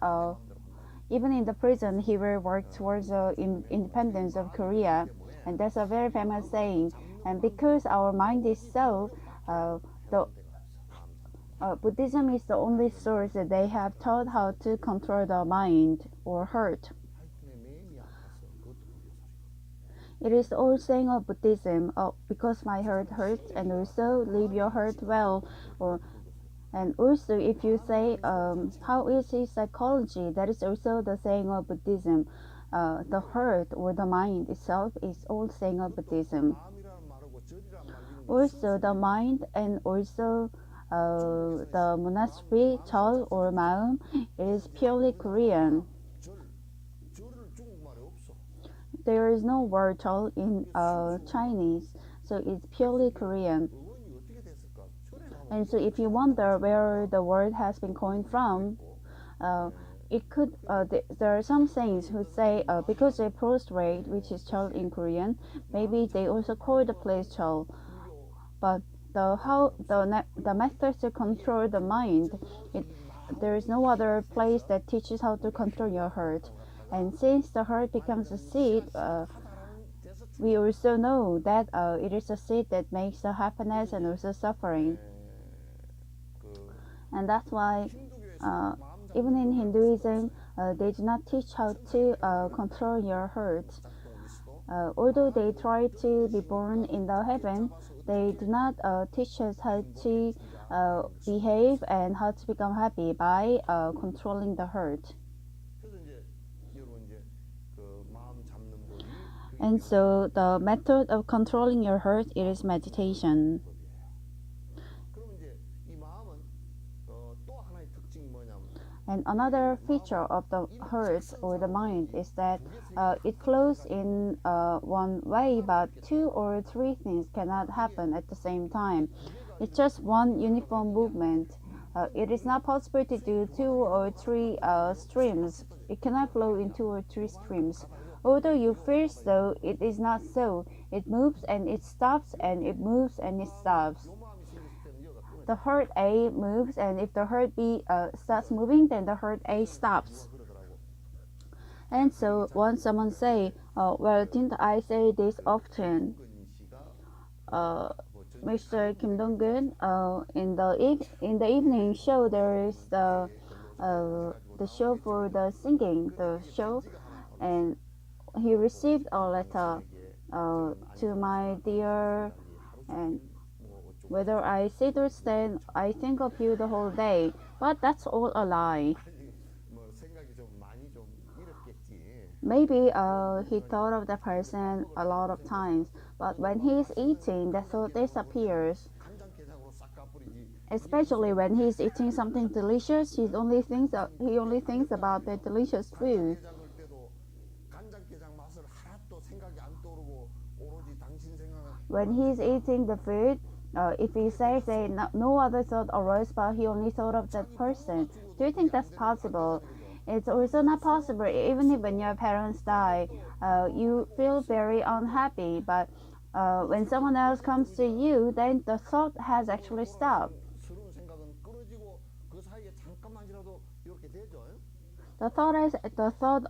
even in the prison, he will work towards the independence of Korea, and that's a very famous saying. And because our mind is so, the Buddhism is the only source that they have taught how to control the mind or heart. 내 마음이 아파서 그것도 It is the old saying of Buddhism, because my heart hurts, and also leave your heart well. And also, if you say, how is his psychology, that is also the saying of Buddhism. The heart or the mind itself is old saying of Buddhism. 마음이라는 말하고 절이라는 말 Also, the mind and also the monastery, 절 or maum, is purely Korean. 절을 중국말에 없어. There is no word 절 in Chinese, so it's purely Korean. 어원이 어떻게 됐을까? 절에 가면 And so, if you wonder where the word has been coined from, it could. There are some saints who say because they prostrate, which is 절 in Korean, maybe they also call the place 절. But the methods to control the mind, there is no other place that teaches how to control your heart. And since the heart becomes a seed, we also know that it is a seed that makes the happiness and also suffering. And that's why even in Hinduism, they do not teach how to control your heart. Although they try to be born in the heaven, they do not teach us how to behave and how to become happy by controlling the heart. 그래서 이제 여러분 이제 그 마음 잡는 법이 And so the method of controlling your heart, it is meditation. 그럼 이제 이 마음은 또 하나의 특징이 뭐냐면 And another feature of the heart or the mind is that it flows in one way, but two or three things cannot happen at the same time. It's just one uniform movement. It is not possible to do two or three streams. It cannot flow in two or three streams. Although you feel so, it is not so. It moves and it stops, and it moves and it stops. 요 마음이 생겼을 때는 여기가 끊어져. The heart A moves, and if the heart B starts moving, then the heart A stops. 그러더라고. And so once someone say, well, didn't I say this often? 김건희 씨가 Mr. Kim Dong-gun, in the evening show, there is the show for the singing, the show, and he received a letter to my dear, and whether I sit or stand, I think of you the whole day. But that's all a lie. 뭐 생각이 좀 많이 좀 이렇겠지. Maybe he thought of the person a lot of times, but when he is eating, the thought disappears. 간장게장으로 싹 까뿌리지. Especially when he is eating something delicious, he only thinks about the delicious food. 간장게장을 때도 간장게장 맛을 하나도 생각이 안 떠오르고 오로지 당신 생각. When he is eating the food, if he says that no other thought arose, but he only thought of that person, do you think that's possible? It's also not possible, even if when your parents die, you feel very unhappy. But when someone else comes to you, then the thought has actually stopped. 서러운 생각은 끊어지고 그 사이에 잠깐만이라도 이렇게 되죠. The thought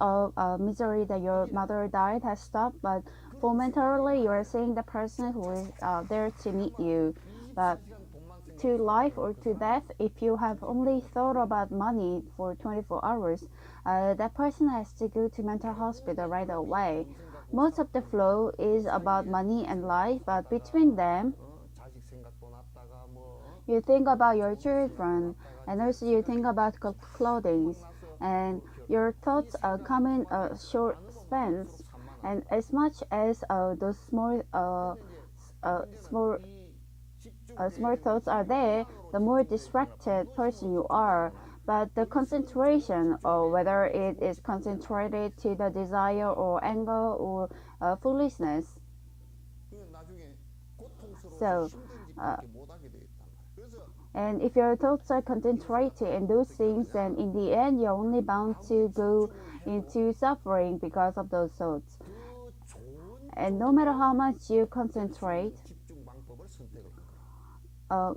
of misery that your mother died has stopped, but momentarily you are seeing the person who is there to meet you. But 24시간 돈만 to life or 그 to 사람이 death, if you have only thought about money for 24 hours, that person has to go to mental hospital right away. Most of the flow is about money and life, but between them, 자식 생각도 났다가 뭐 you think about your children, and also you think about clothing, and your thoughts come in a short spans. And as much as those small small thoughts are there, the more distracted person you are. But the concentration, or whether it is concentrated to the desire or anger or foolishness, 나중에 고통스러워서 so 힘든 짓밖에 못하게 되겠단 말이야. 그래서 and if your thoughts are concentrated in those things, then in the end you're only bound to go into suffering because of those thoughts. 더 좋은 And no matter how much you concentrate, 집중 방법을 선택을 한 거야.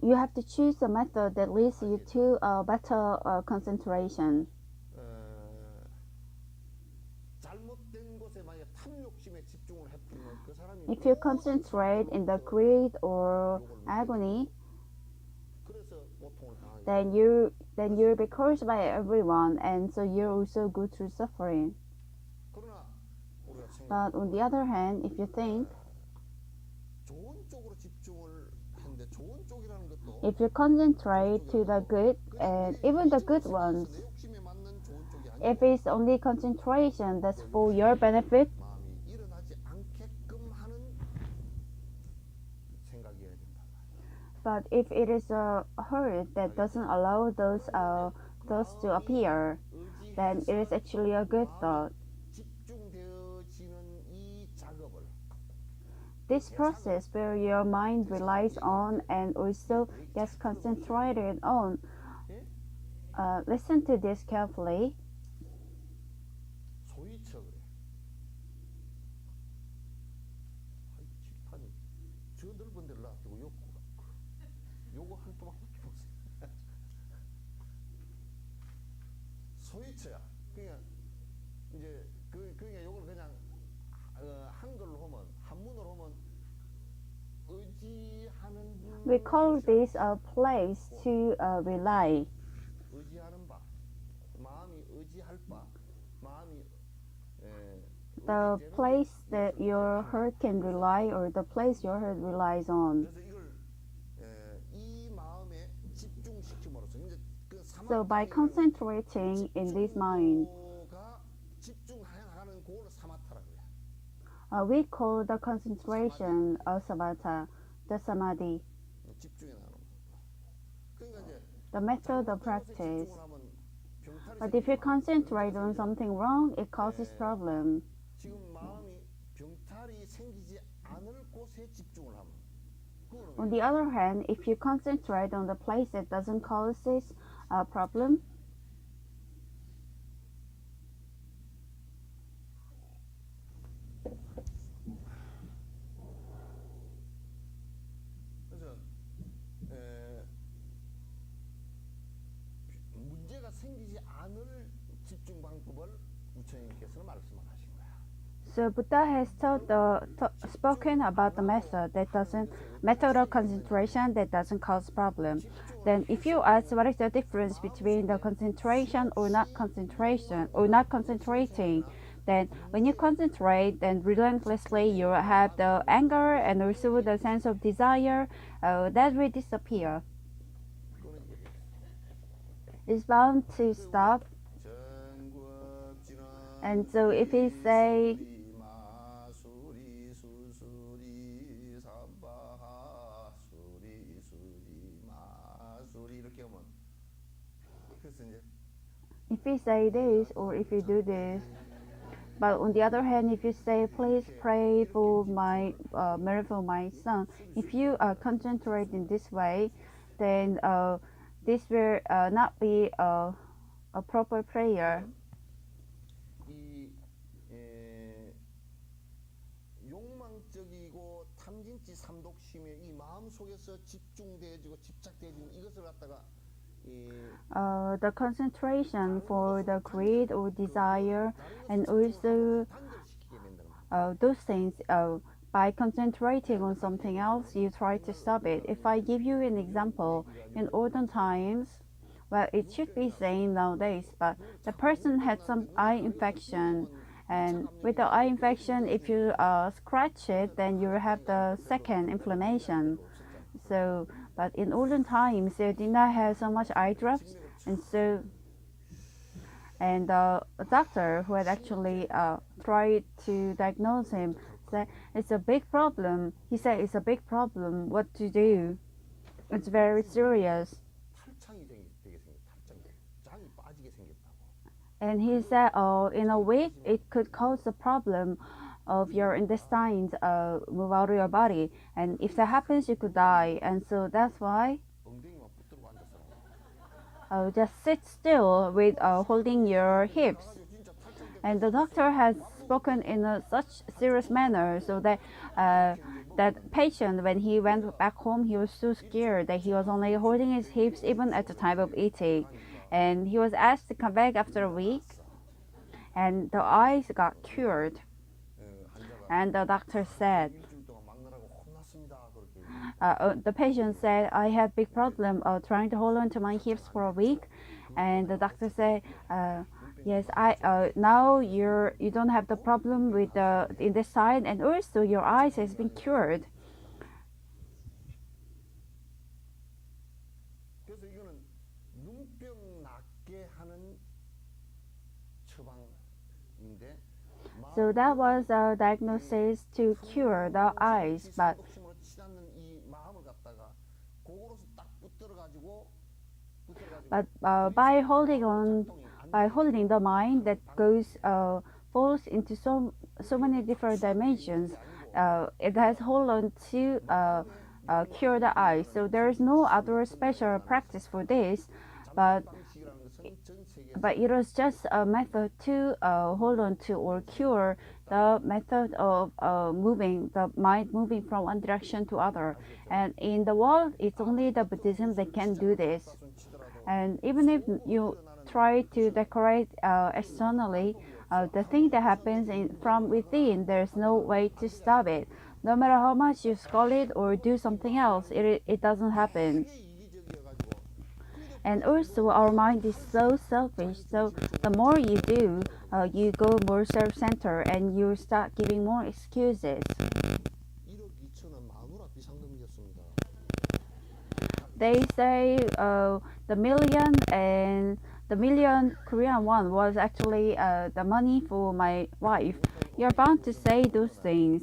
you have to choose a method that leads you to a better concentration. 잘못된 것에 만약 탐욕심에 집중을 해버리면 그 사람이 If you concentrate in the greed or agony, 그래서 고통을 당하게 then you'll be cursed by everyone, and so you also go through suffering. 그러나 우리가 But on the other hand, if you think, 좋은 쪽으로 집중을 했는데 좋은 쪽이라는 것도 if you concentrate to the good, and even the good ones, 내 욕심에 맞는 좋은 쪽이 아니고 if it's only concentration that's for your benefit, 마음이 일어나지 않게끔 하는 생각이어야 된다. but if it is a hurt that doesn't allow those thoughts to appear, then it is actually a good thought. 집중되어지는 이 작업을 This process where your mind relies on and also gets concentrated on, listen to this carefully. 소위쳐 그래. 아이 칠판이 저 넓은 데를 놔두고 요거 한 토막밖에 없어요. 소위쳐야. 그러니까 이제 그러니까 요걸 그냥 한글로 하면 한문으로 하면 의지하는 We call this a place to rely. 의지하는 바 마음이 의지할 바 마음이 The place that your heart can rely, or the place your heart relies on. 그래서 이걸 이 마음에 집중시킴으로써 이제 그 So by concentrating in this mind, 가 집중해 나가는 그걸 사마타라 그래. we call the concentration samatha, the samadhi, 집중해 나가는 거. 그러니까 이제 the method of practice. 집중을 하면 병탈이 But if you concentrate on something wrong, it causes problem. 지금 마음이 병탈이 생기지 않을 곳에 집중을 하면 On the other hand, if you concentrate on the place that doesn't cause this problem, 그래서 문제가 생기지 않을 집중 방법을 부처님께서는 말씀을 하신 거야. so Buddha has spoken about the method of concentration that doesn't cause problem. Then, if you ask what is the difference between the concentration or not concentrating, then when you concentrate, then relentlessly you have the anger and also the sense of desire that will disappear. It's bound to stop. And so if we say this or if you do this, but on the other hand, if you say please pray for my miracle, my son, if you concentrate in this way, then this will not be a proper prayer. 삼독심의 이 마음 속에서 집중되어지고 집착되어지는 이것을 갖다가 the concentration for the greed or desire, and also 단절시키게 된다는 거예요. those things, by concentrating on something else, you try to stop it. If I give you an example, in olden times, well, it should be same nowadays, but the person had some eye infection, and with the eye infection, if you scratch it, then you have the second inflammation. So, but in olden times, they did not have so much eye drops, and so, and the doctor who had actually tried to diagnose him said it's a big problem. He said it's a big problem. What to do? It's very serious. 탈창이 되게 생겼. 탈창 장이 빠지게 생겼다고. And he said, oh, in a week, it could cause a problem of your intestines move out of your body. And if that happens, you could die. And so that's why 엉덩이만 붙들고 앉았어. just sit still with holding your hips. 진짜 탈창 And the doctor has spoken in a such serious manner so that that patient, when he went back home, he was so scared that he was only holding his hips even at the time of eating. And he was asked to come back after a week, and the eyes got cured. 환자가 And the doctor said, 일주일 동안 막느라고 혼났습니다. 그렇게. the patient said, I had big problem trying to hold on to my hips for a week. And the doctor said, yes, now you don't have the problem with the in this side, and also your eyes has been cured. 그래서 이거는 눈병 낫게 하는 처방인데. So that was a diagnosis to cure the eyes, but 독심으로 치닫는 이 마음을 갖다가 그거로서 딱 붙들어가지고 by holding the mind that goes falls into so many different dimensions, it has hold on to cure the eyes. So there is no other special practice for this, but it was just a method to hold on to or cure the method of moving the mind, moving from one direction to other. And in the world, it's only the Buddhism that can do this. And even if you try to decorate externally, the thing that happens from within, there's no way to stop it. No matter how much you scold it or do something else, it doesn't happen. And also, our mind is so selfish. So the more you do, you go more self-centered, and you start giving more excuses. 1억 2천은 마누라 비상금이었습니다. They say the million Korean won was actually the money for my wife. You're bound to say those things.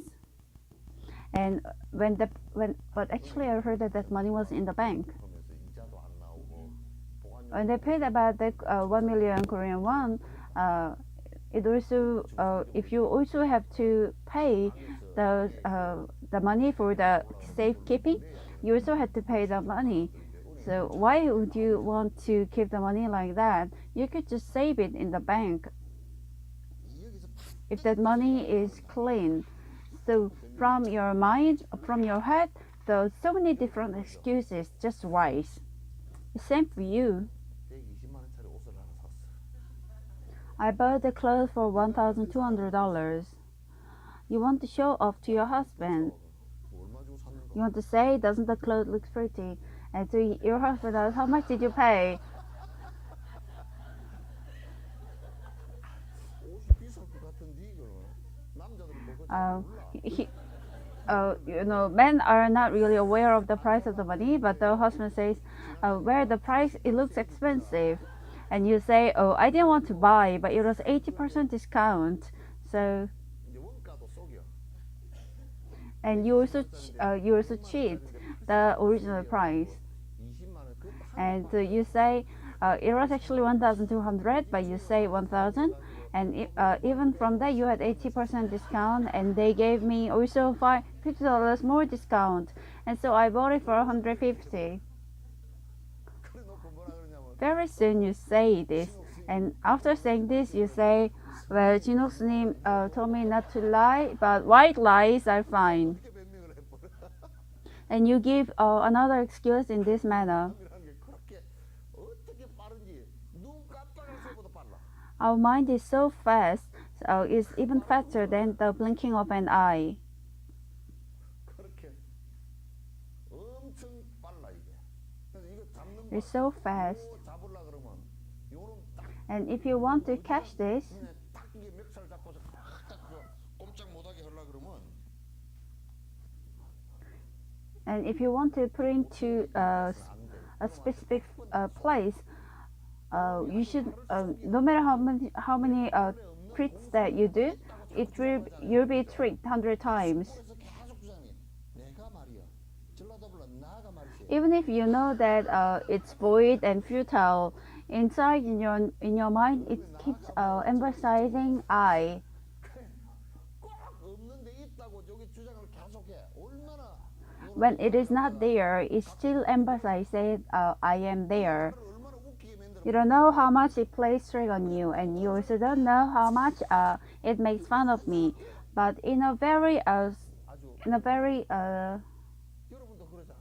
And but actually I heard that money was in the bank. 그러면서 이자도 안 나오고 보관료 When they paid about the 1 million Korean won, it also if you also have to pay the money for the safekeeping, you also had to pay the money. So why would you want to keep the money like that? You could just save it in the bank 여기서 if that money is clean. So from your mind, from your head, there's so many different excuses just rise. Same for you. 120만 원짜리 옷을 하나 샀어. I bought the clothes for $1,200. You want to show off to your husband. 얼마 주고 샀는가? You want to say, doesn't the clothes look pretty? And to your husband, how much did you pay? 옷이 비쌀 것 같은데 이거 남자들은 뭐 그거 몰라. Men are not really aware of the price of the money, but the husband says, where the price, it looks expensive. And you say, oh, I didn't want to buy, but it was 80% discount. So, 이제 원가도 속여. and you also cheat the original price. 20만 원 그 And you say, it was actually 1,200, but you say 1,000. And even from that, you had 80% discount, and they gave me also $50 more discount. And so I bought it for 150. 그래 놓고 뭐라 그러냐면 Very soon you say this, and after saying this, you say, well, Jinok's told me not to lie, but white lies are fine. 그렇게 변명을 해버려. and you give another excuse in this manner. 마음이라는 게 그렇게 어떻게 빠른지 눈 깜빡할 새보다 빨라. Our mind is so fast, so it's even faster than the blinking of an eye. 그렇게 엄청 빨라 이게. 그래서 이거 잡는 거 It's so fast. 잡으려 그러면 요놈 딱 And if you want to catch this, 눈에 딱 이게 멱살 잡고서 딱 꼼짝 못하게 하려 그러면 and if you want to put into a specific place, you should no matter how many tricks that you do, you'll be tricked 100 times. 그래서 계속 주장해. 내가 말이야. 전라도불러 나가 말이지. Even if you know that it's void and futile, inside in your mind it keeps emphasizing I. 꼭 없는데 있다고 저기 주장을 계속해. 얼마나 When it is not there, it still emphasizes I am there. 얼마나 웃기게 만들어. You don't know how much it plays trick on you, and you also don't know how much it makes fun of me. But in a very 아주 여러분도 그러잖아.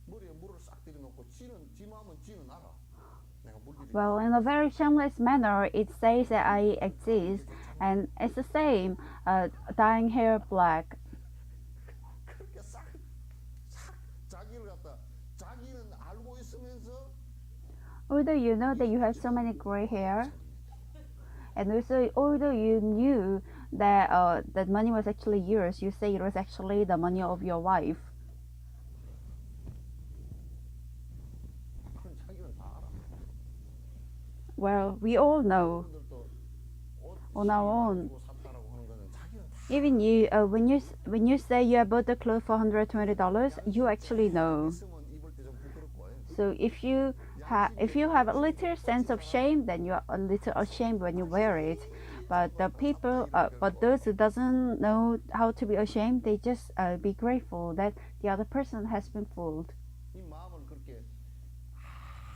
머리에 물을 싹 들여놓고 지 마음은 지는 알아. 내가 물 들이. well, in a very shameless manner, it says that I exist, and it's the same, dyeing hair black. 그렇게 싹 자기를 갖다 자기는 알고 있으면서 Although you know that you have so many gray hair, and also although you knew that that money was actually yours, you say it was actually the money of your wife. 그건 자기는 다 알아. Well, we all know 여러분들도 옷 on our own. 가지고 샀다라고 하는 거는 자기는 다 Even you, when you say you bought the clothes for $120, you actually know. 있으면 입을 때 좀 부끄럽고. So if you have a little sense of shame, then you are a little ashamed when you wear it. But but those who doesn't know how to be ashamed, they just be grateful that the other person has been fooled. 이 마음은 그렇게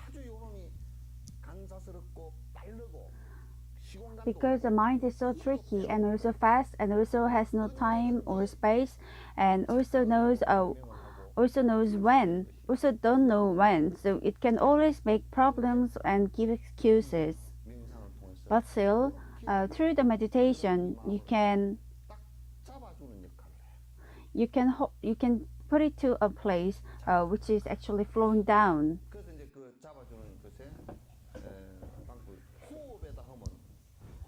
아주 요놈이 간사스럽고 빠르고 시공간도 Because the mind is so tricky and also fast and also has no time or space and also knows when, also don't know when. So it can always make problems and give excuses. 명상을 통해서 But still, through the meditation, you can 딱 잡아주는 역할을 해. you can put it to a place which is actually flowing down. 그래서 이제 그 잡아주는 것에 방금 호흡에다 하면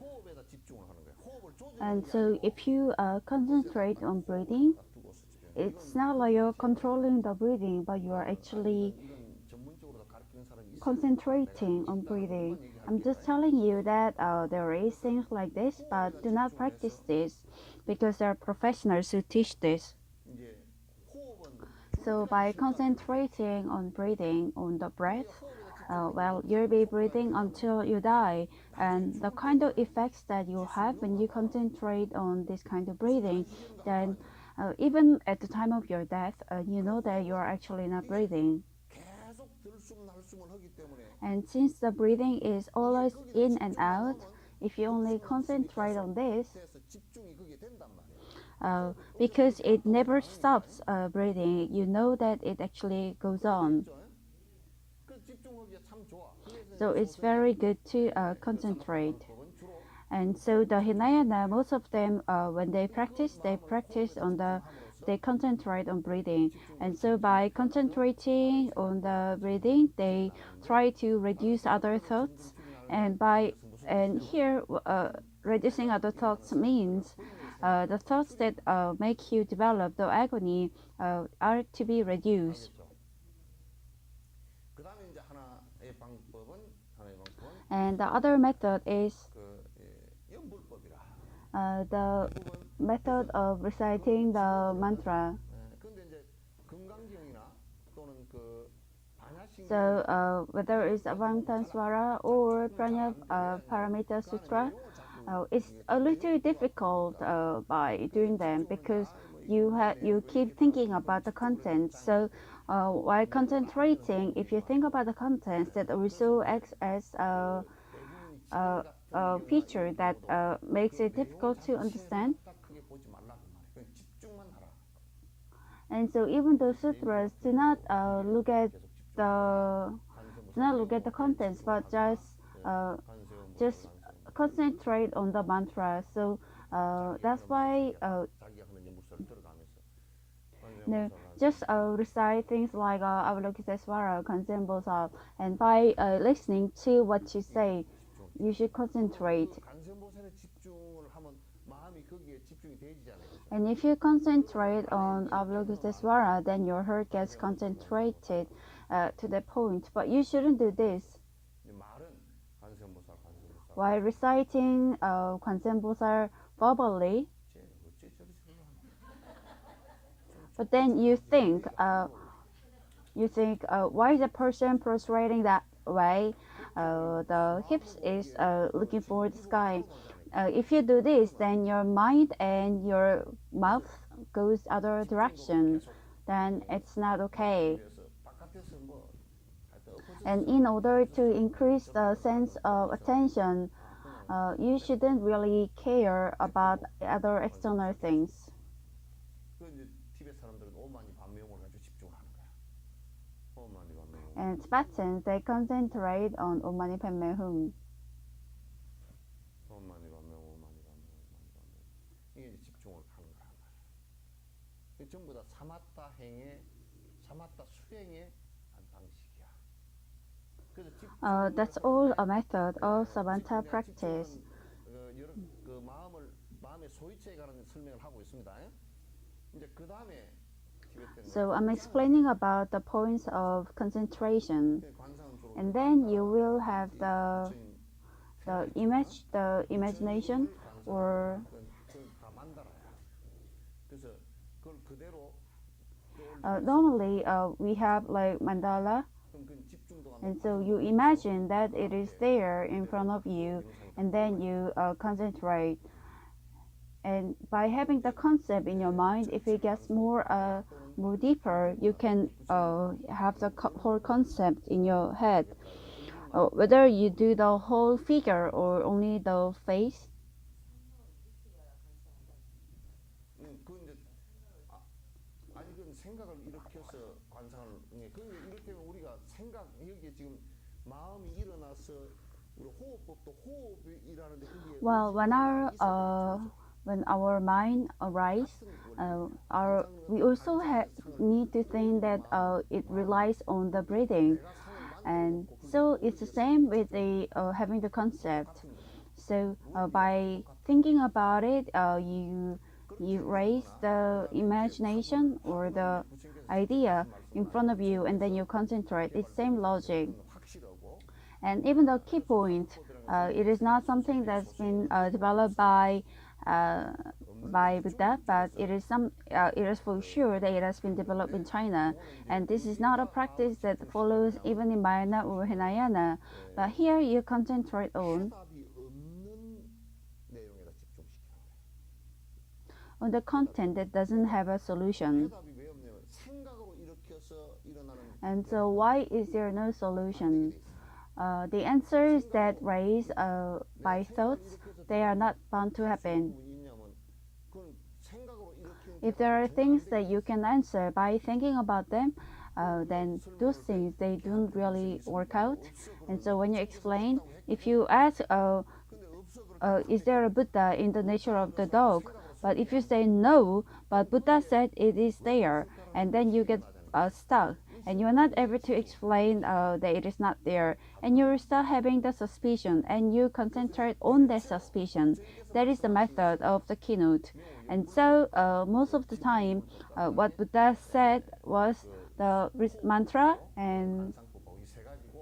호흡에다 집중을 하는 거야. 호흡을 And 조절하는 so if you concentrate on breathing, 두고서 지금 it's not like you're controlling the breathing, but you are actually 이런 전문적으로 가르치는 사람이 있어. concentrating on breathing. I'm just telling you that there is things like this, but do not practice this because there are professionals who teach this. 이제 호흡은 So by concentrating on breathing, on the breath, well, you'll be breathing until you die. And the kind of effects that you have when you concentrate on this kind of breathing, then even at the time of your death, you know that you are actually not breathing. 계속 들숨 날숨을 하기 때문에 And since the breathing is always in and out, if you only concentrate on this, 그래서 집중이 그게 된단 말이야. because it never stops breathing, you know that it actually goes on. 그죠? 그 집중하기가 참 좋아. 그래서 So it's very good to concentrate. 법은 주로 And so the Hinayana, most of them, when they practice they concentrate on breathing. And so by concentrating on the breathing, they try to reduce other thoughts. And here, reducing other thoughts means the thoughts that make you develop the agony are to be reduced. 그 다음에 이제 하나의 방법은 And the other method is 그 연불법이라. the method of reciting the mantra. 근데 이제 금강경이나 또는 그 반야신 So whether it's Avantanswara or Pranya Paramita Sutra, it's a little difficult by doing them because you keep thinking about the content. So while concentrating, if you think about the contents, that also acts as a feature that makes it difficult to understand. 크게 보지 말라 그 말이야. 그냥 집중만 하라. And so even the sutras do not look at the contents, but just concentrate on the mantra. So that's why no, just recite things like Avalokitesvara, Kansenbosal, and by listening to what you say, you should concentrate. 관세음보살에 집중을 하면 마음이 거기에 집중이 되지잖아요. 그죠? And if you concentrate on Avalokitesvara, then your heart gets concentrated to the point. But you shouldn't do this. 말은 관세음보살, 관세음보살. While reciting Kansenbosal verbally, 어째 저리 but then you think, why is the person prostrating that way? The hips is looking for the sky. If you do this, then your mind and your mouth goes other direction. Then it's not okay. 바깥에서 뭐 And in order to increase the sense of attention, you shouldn't really care about other external things. 그 이제 티베트 사람들은 오만이 반명을 가지고 집중을 하는 거야. 오만이 반명. And Tibetans, they concentrate on Om Mani Padme Hum. 오만이 반명, 오만이 반명, 오만이 반명. 이게 이제 집중을 하는 거란 말이야. 이게 전부 다 사마타 행의, 사마타 수행의 한 방식이야. 그래서 That's all a method of Samatha practice. 여러 그 마음의 소위치에 관한 설명을 하고 있습니다. 이제 그 다음에 So I'm explaining about the points of concentration, and then you will have the imagination, or normally we have like mandala, and so you imagine that it is there in front of you, and then you concentrate. And by having the concept in your mind, if it gets more deeper, you can have the whole concept in your head. Whether you do the whole figure or only the face. 생각을 일으켜서 관상을 이렇게 하면 우리가 생각 여기에 지금 마음이 일어나서 우리 호흡법도 호흡이라는데 Well, when our mind arises, we also need to think that it relies on the breathing, and so it's the same with the having the concept. So by thinking about it, you raise the imagination or the idea in front of you, and then you concentrate. It's same logic. And even the key point, it is not something that's been developed by Buddha, but it is for sure that it has been developed in China. And this is not a practice that follows even in Mahayana or Hinayana. But here you concentrate on the content that doesn't have a solution. And so why is there no solution? The answers that raised by thoughts, they are not bound to happen. If there are things that you can answer by thinking about them, then those things, they don't really work out. And so when you explain, if you ask, is there a Buddha in the nature of the dog? But if you say no, but Buddha said it is there, and then you get stuck, and you are not able to explain that it is not there, and you start having the suspicion, and you concentrate on that suspicion. That is the method of the keynote. And so most of the time, what Buddha said was the mantra and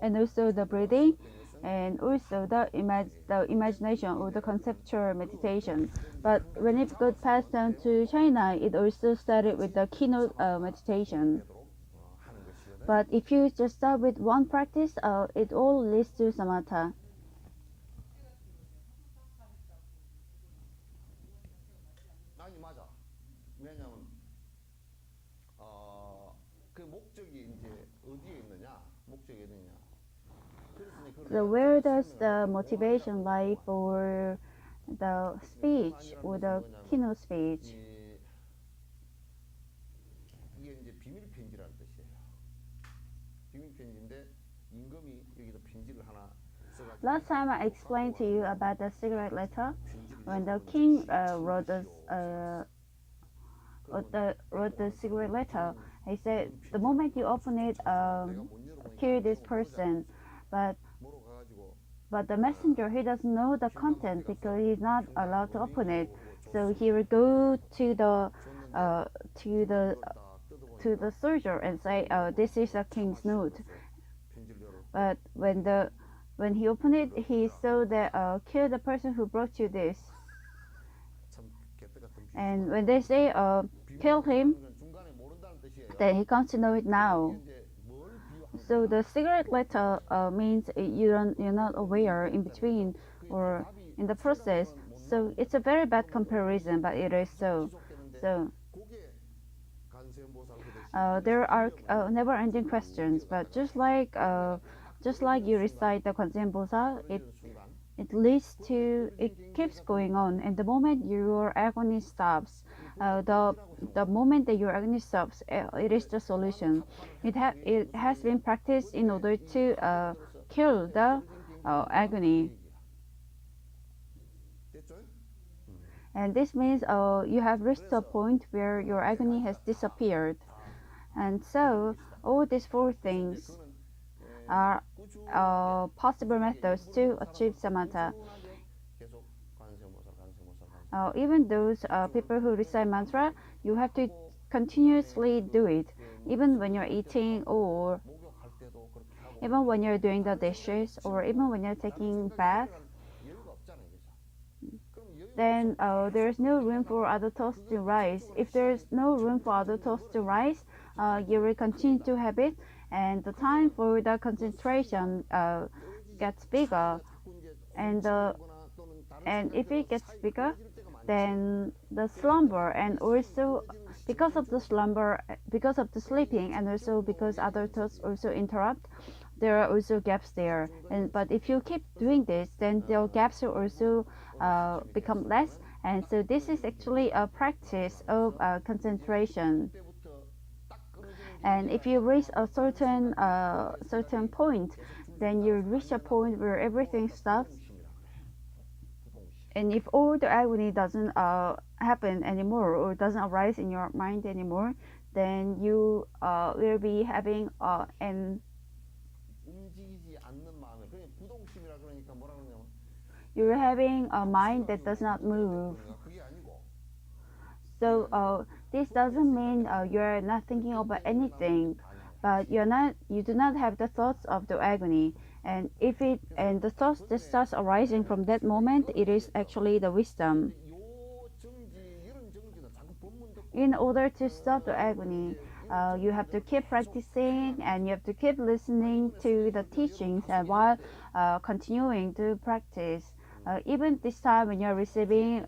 also the breathing, and also the imagination or the conceptual meditation. But when it got passed down to China, it also started with the keynote meditation. But if you just start with one practice, it all leads to samatha. 아니 맞아. 왜냐면 그 목적이 이제 어디에 있느냐? 목적이 어디냐? So where does the motivation lie for the speech or the keynote speech? Last time I explained to you about the secret letter. 편지를 When the 읽어보면 king 진짜 wrote the secret letter, he said 이건 the 편지라고 moment you open it, 내가 못 열어보니까 kill 안 this 열고 person. But 뭐로 가가지고 the messenger, he doesn't know the content because he's not allowed to open it. So he will go to the uh, to the to the soldier and say, "This is a king's note." But when he opened it, he saw that kill the person who brought you this. And when they say kill him, then he comes to know it now. So the secret letter means you're not aware in between or in the process. So it's a very bad comparison, but it is so. So there are never-ending questions, but just like you recite the 관세음보살, it keeps going on, and the moment your agony stops, the moment that your agony stops, it is the solution. It has been practiced in order to kill the agony, and this means you have reached a point where your agony has disappeared. And so all these four things are possible methods to achieve samatha. Even those people who recite mantra, you have to continuously do it, even when you're eating, or even when you're doing the dishes, or even when you're taking bath. Then there's no room for other thoughts to rise. If there's no room for other thoughts to rise, you will continue to have it, and the time for the concentration gets bigger, and if it gets bigger, then the slumber, and also because of the slumber, because of the sleeping, and also because other thoughts also interrupt, there are also gaps there. And but if you keep doing this, then the gaps will also become less. And so this is actually a practice of concentration. And if you reach a certain point, then you reach a point where everything stops. And if all the agony doesn't happen anymore or doesn't arise in your mind anymore, then you will be having an you're having a mind that does not move. So this doesn't mean you're not thinking about anything, but you do not have the thoughts of the agony. And the thoughts that starts arising from that moment, it is actually the wisdom. In order to stop the agony, you have to keep practicing, and you have to keep listening to the teachings, and while continuing to practice. Even this time when you're receiving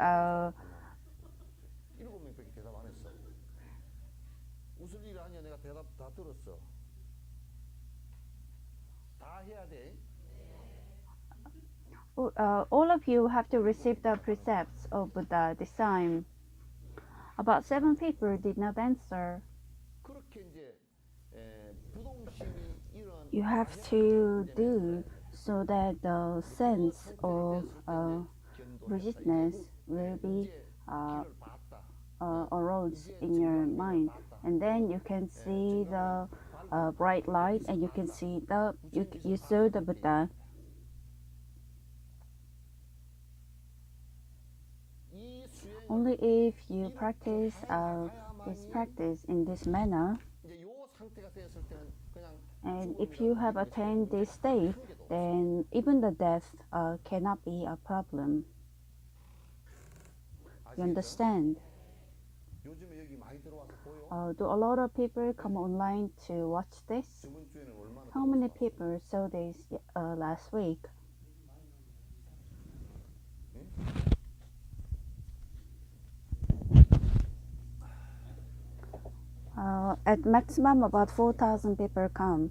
all of you have to receive the precepts of Buddha this time. About 7 people did not answer. You have to do so that the sense of rigidness will be arose in your mind, and then you can see the bright light, and you can see you saw the Buddha. Only if you practice this practice in this manner, and if you have attained this state, then even the death cannot be a problem. You understand? Do a lot of people come online to watch this? How many people saw this last week? At maximum, about 4,000 people come.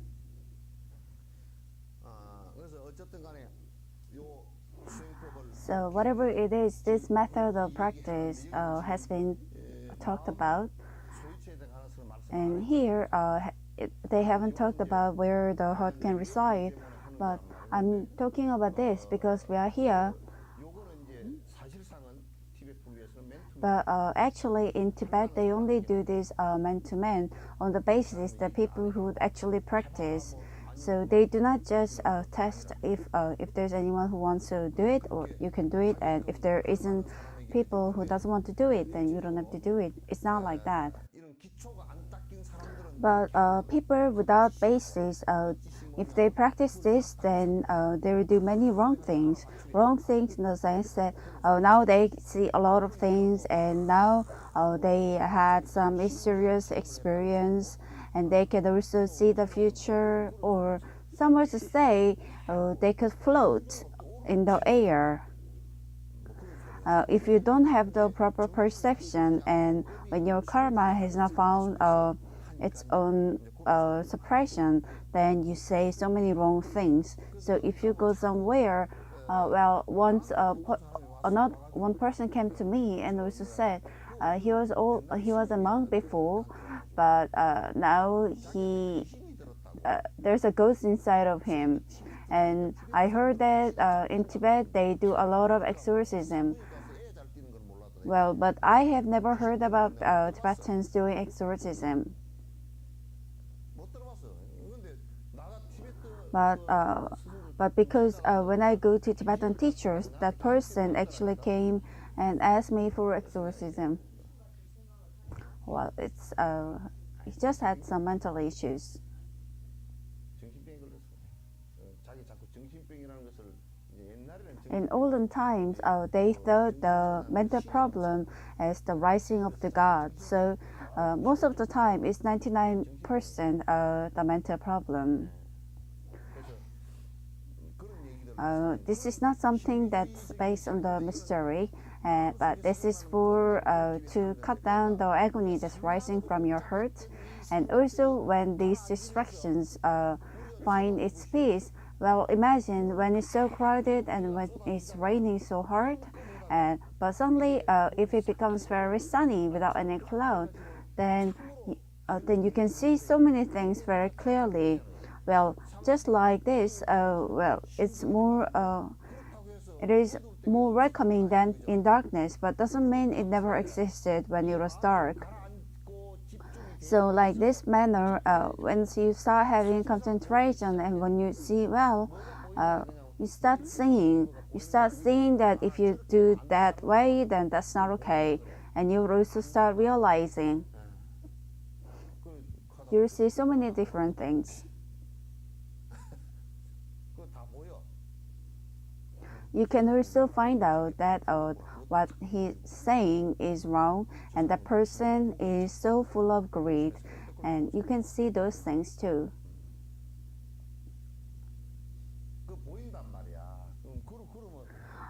So whatever it is, this method of practice has been talked about. And here, they haven't talked about where the heart can reside, but I'm talking about this because we are here. 요거는 이제 사실상은 티베트 분리에서는 맨투맨. But actually, in Tibet, they only do this man to man on the basis that people who would actually practice. So they do not just test if there's anyone who wants to do it, or you can do it, and if there isn't people who doesn't want to do it, then you don't have to do it. It's not like that. 이런 기초가 안 닦인 사람들은 But people without basis, if they practice this, then they will do many wrong things. Wrong things in the sense that now they see a lot of things, and now they had some mysterious experience, and they can also see the future, or some would say they could float in the air. If you don't have the proper perception, and when your karma has not found its own suppression, then you say so many wrong things. So if you go somewhere, once another one person came to me and also said he was a monk before, but now there's a ghost inside of him. And I heard that in Tibet they do a lot of exorcism. Well, but I have never heard about Tibetans doing exorcism. But because when I go to Tibetan teachers, that person actually came and asked me for exorcism. Well, he just had some mental issues. In olden times, they thought the mental problem as the rising of the god. So most of the time, it's 99% the mental problem. This is not something that's based on the mystery, but this is for to cut down the agony that's rising from your heart. And also, when these distractions find its peace, well, imagine when it's so crowded and when it's raining so hard, but suddenly, if it becomes very sunny without any cloud, then you can see so many things very clearly. Well, just like this, it is more welcoming than in darkness, but doesn't mean it never existed when it was dark. So like this manner, once you start having concentration and when you see well, you start seeing that if you do that way, then that's not okay. And you also start realizing you see so many different things. You can also find out that what he's saying is wrong, and the person is so full of greed, and you can see those things too.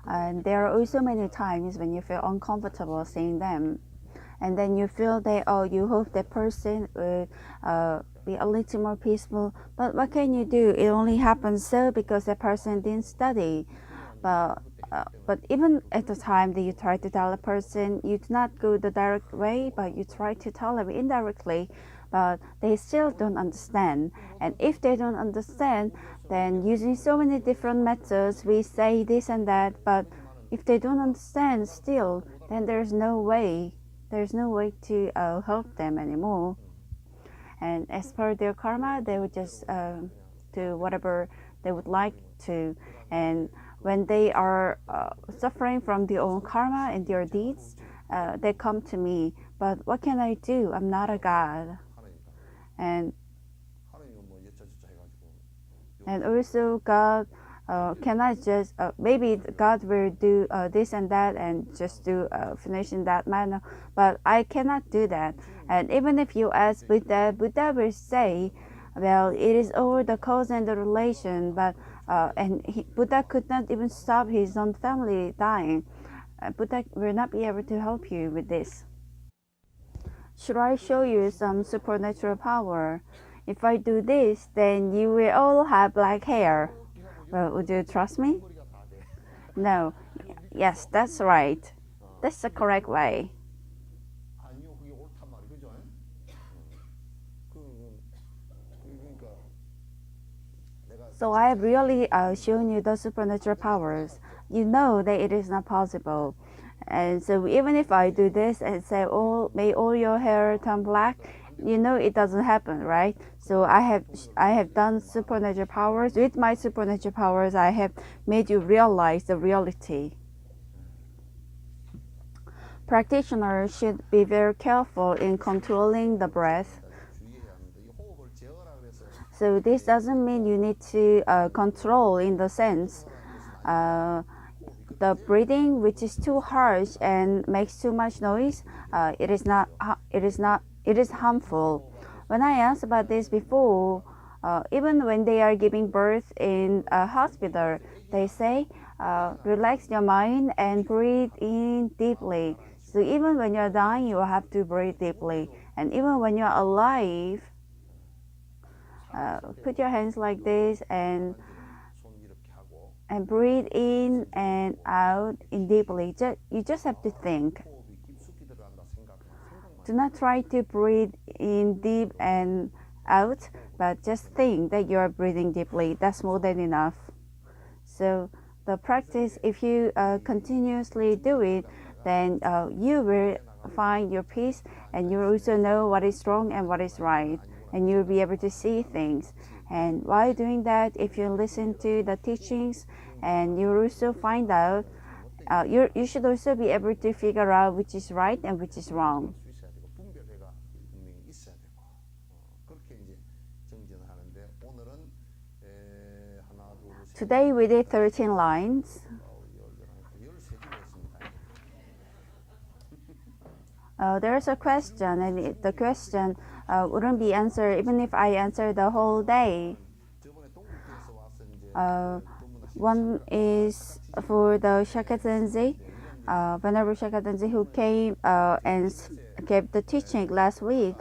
And there are also many times when you feel uncomfortable seeing them, and then you feel that you hope that person will be a little more peaceful. But what can you do? It only happens so because the person didn't study. But even at the time that you try to tell a person, you do not go the direct way, but you try to tell them indirectly, but they still don't understand. And if they don't understand, then using so many different methods, we say this and that, but if they don't understand still, then there's no way to help them anymore. And as per their karma, they would just do whatever they would like to. And when they are suffering from their own karma and their deeds, they come to me. But what can I do? I'm not a god. And also God cannot just maybe God will do this and that and just do finish in that manner, but I cannot do that. And even if you ask Buddha will say, well, it is over the cause and the relation, but Buddha could not even stop his own family dying. Buddha will not be able to help you with this. Should I show you some supernatural power? If I do this, then you will all have black hair. Well, would you trust me? No. Yes, that's right. That's the correct way. So I have really shown you the supernatural powers. You know that it is not possible. And so even if I do this and say, "Oh, may all your hair turn black," you know it doesn't happen, right? So I have done supernatural powers. With my supernatural powers, I have made you realize the reality. Practitioners should be very careful in controlling the breath. 주의해야 합니다. 이 호흡을 제어라 그래서 So this doesn't mean you need to control in the sense the breathing which is too harsh and makes too much noise. It is harmful. When I asked about this before, even when they are giving birth in a hospital, they say relax your mind and breathe in deeply. So even when you're dying, you have to breathe deeply, and even when you're alive, put your hands like this and 손 이렇게 하고 breathe in and out in deeply. You just have to think. 호흡이 깊숙이 들어간다 생각만 Do not try to breathe in deep and out, but just think that you are breathing deeply. That's more than enough. So the practice, if you continuously do it, then you will find your peace, and you will also know what is wrong and what is right, and you will be able to see things. And while doing that, if you listen to the teachings, and you will also find out, you should also be able to figure out which is right and which is wrong. 수 있어야 되고 분별해가 분명히 있어야 되고 그렇게 이제 정진을 하는데 오늘은 하나 둘 셋 Today we did 13 lines. 13개 했습니다. There's a question, and the question wouldn't be answered even if I answer the whole day. 저번에 동국대에서 와서 이제 One is for the Shakatenzi, Venerable Shakatenzi, who came and gave the teaching last week.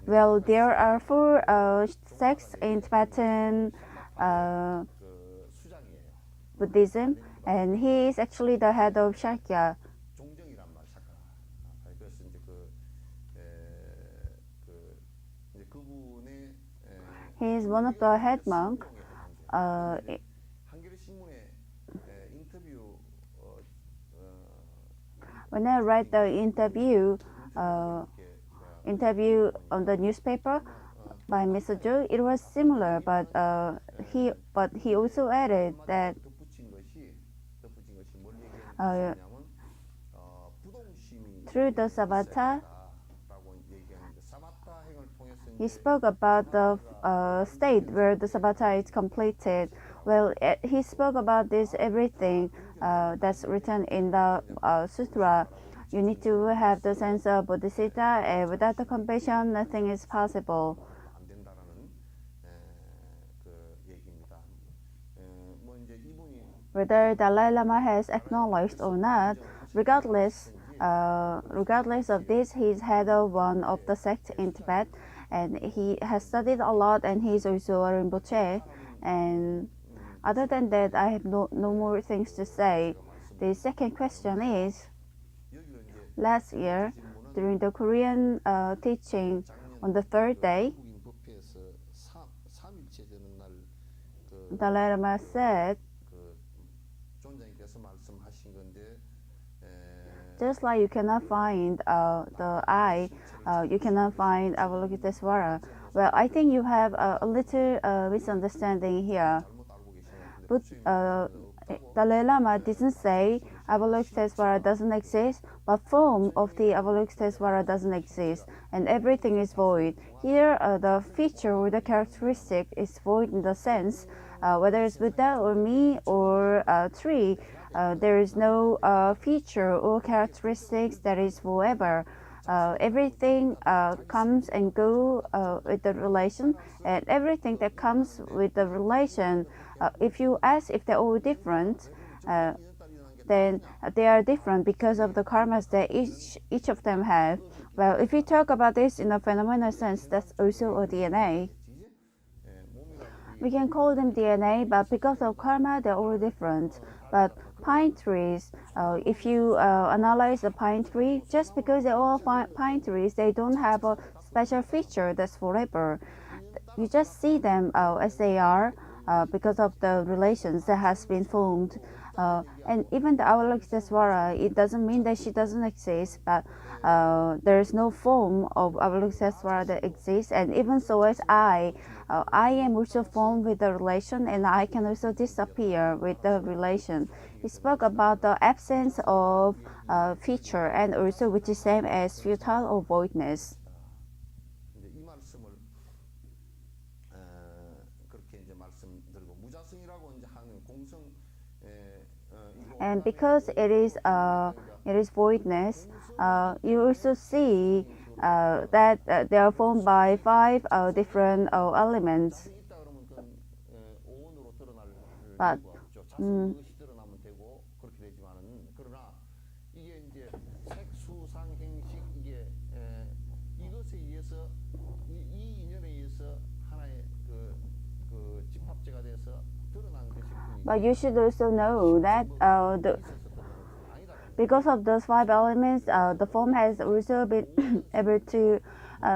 Well, there are 4 sects in Tibetan 그 수장이에요. Buddhism, and he is actually the head of Shakya. 종정이란 말 샤카. 그래서 이제 이제 그분의 He is one of the head monk. 한겨레 신문에 인터뷰 When I read the interview on the newspaper by Mr. Zhu, it was similar, but he also added that 덧붙인 것이 뭘 얘기했냐면 부동심이 through the samatha, 라고 얘기하는데 사마타 행을 통해서 he spoke about the state where the samatha is completed. Well, he spoke about this everything that's written in the sutra. You need to have the sense of bodhisattva, and without the compassion, nothing is possible. 안 된다라는 그 얘기입니다. 뭐 이제 이분이 Whether Dalai Lama has acknowledged or not, regardless of this, he's head of one of the sects in Tibet, and he has studied a lot, and he's also a Rinpoche. And other than that, I have no more things to say. The second question is, 여기로 이제 last year, during the Korean teaching on the third day, 한국인 법회에서 삼일체 되는 날그 Dalai Lama said, 존장님께서 말씀하신 건데 just like you cannot find the eye, you cannot find Avalokitesvara. Well, I think you have a little misunderstanding here. 잘못 알고 계시는 But Dalai Lama didn't say Avalokitesvara doesn't exist, but form of the Avalokitesvara doesn't exist, and everything is void. Here, the feature or the characteristic is void in the sense, whether it's Buddha or me or a tree, there is no feature or characteristics that is forever. Everything comes and goes with the relation, and everything that comes with the relation, if you ask if they're all different, then they are different because of the karmas that each of them have. Well, if you talk about this in a phenomenal sense, that's also a DNA. We can call them DNA, but because of karma, they're all different. But pine trees, if you analyze a pine tree, just because they're all pine trees, they don't have a special feature that's forever. You just see them as they are, because of the relations that has been formed. And even the Avalokitesvara, it doesn't mean that she doesn't exist, but there is no form of Avalokitesvara that exists. And even so as I am also formed with the relation, and I can also disappear with the relation. He spoke about the absence of feature, and also which is same as futile or voidness. 이제 이 말씀을 그렇게 이제 말씀드리고 무자성이라고 이제 하는 공성 And because it is voidness, you also see that they are formed by five different elements. 있다 그러면 그건 오온으로 드러날 But 이유가 없죠. 자성 그것이 드러나면 되고 그렇게 되지만은 그러나 이게 이제 색수상행식 이게 이것에 의해서 이 인연에 의해서 하나의 그 집합체가 돼서 드러난 것일 뿐이지. But you should also know that because of those five elements, the form has also been able to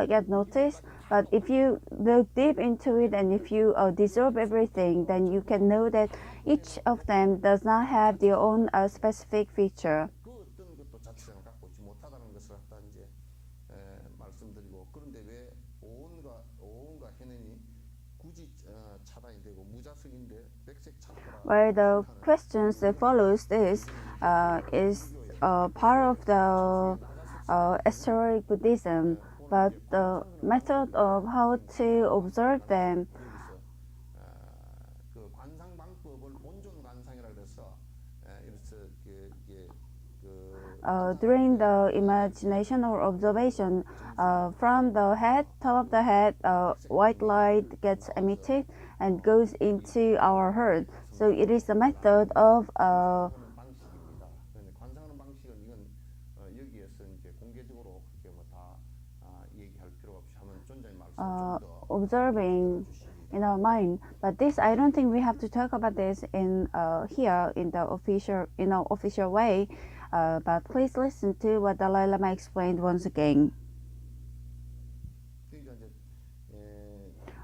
get noticed. But if you look deep into it and if you dissolve everything, then you can know that each of them does not have their own specific feature. 그 어떤 것도 자체성을 갖고 있지 못하다는 것을 갖다 이제 말씀드리고 그런데 왜 오온과 해는이 굳이 차단이 되고 무자성인데 백색 차도라. Where the questions that follows this is part of the esoteric Buddhism, but the method of how to observe them 그 관상 방법을 온존 관상이라 그래서 이래서 during the imagination or observation, from the head, top of the head, white light gets emitted and goes into our heart. So it is a method of 방식입니다. 그런데 관상하는 방식은 이건 여기에서 이제 공개적으로 그렇게 뭐다 얘기할 필요가 없이 하면 존재의 말씀을 좀더 observing in our mind. But this, I don't think we have to talk about this in here in the official way. But please listen to what Dalai Lama explained once again. 그러니까 이제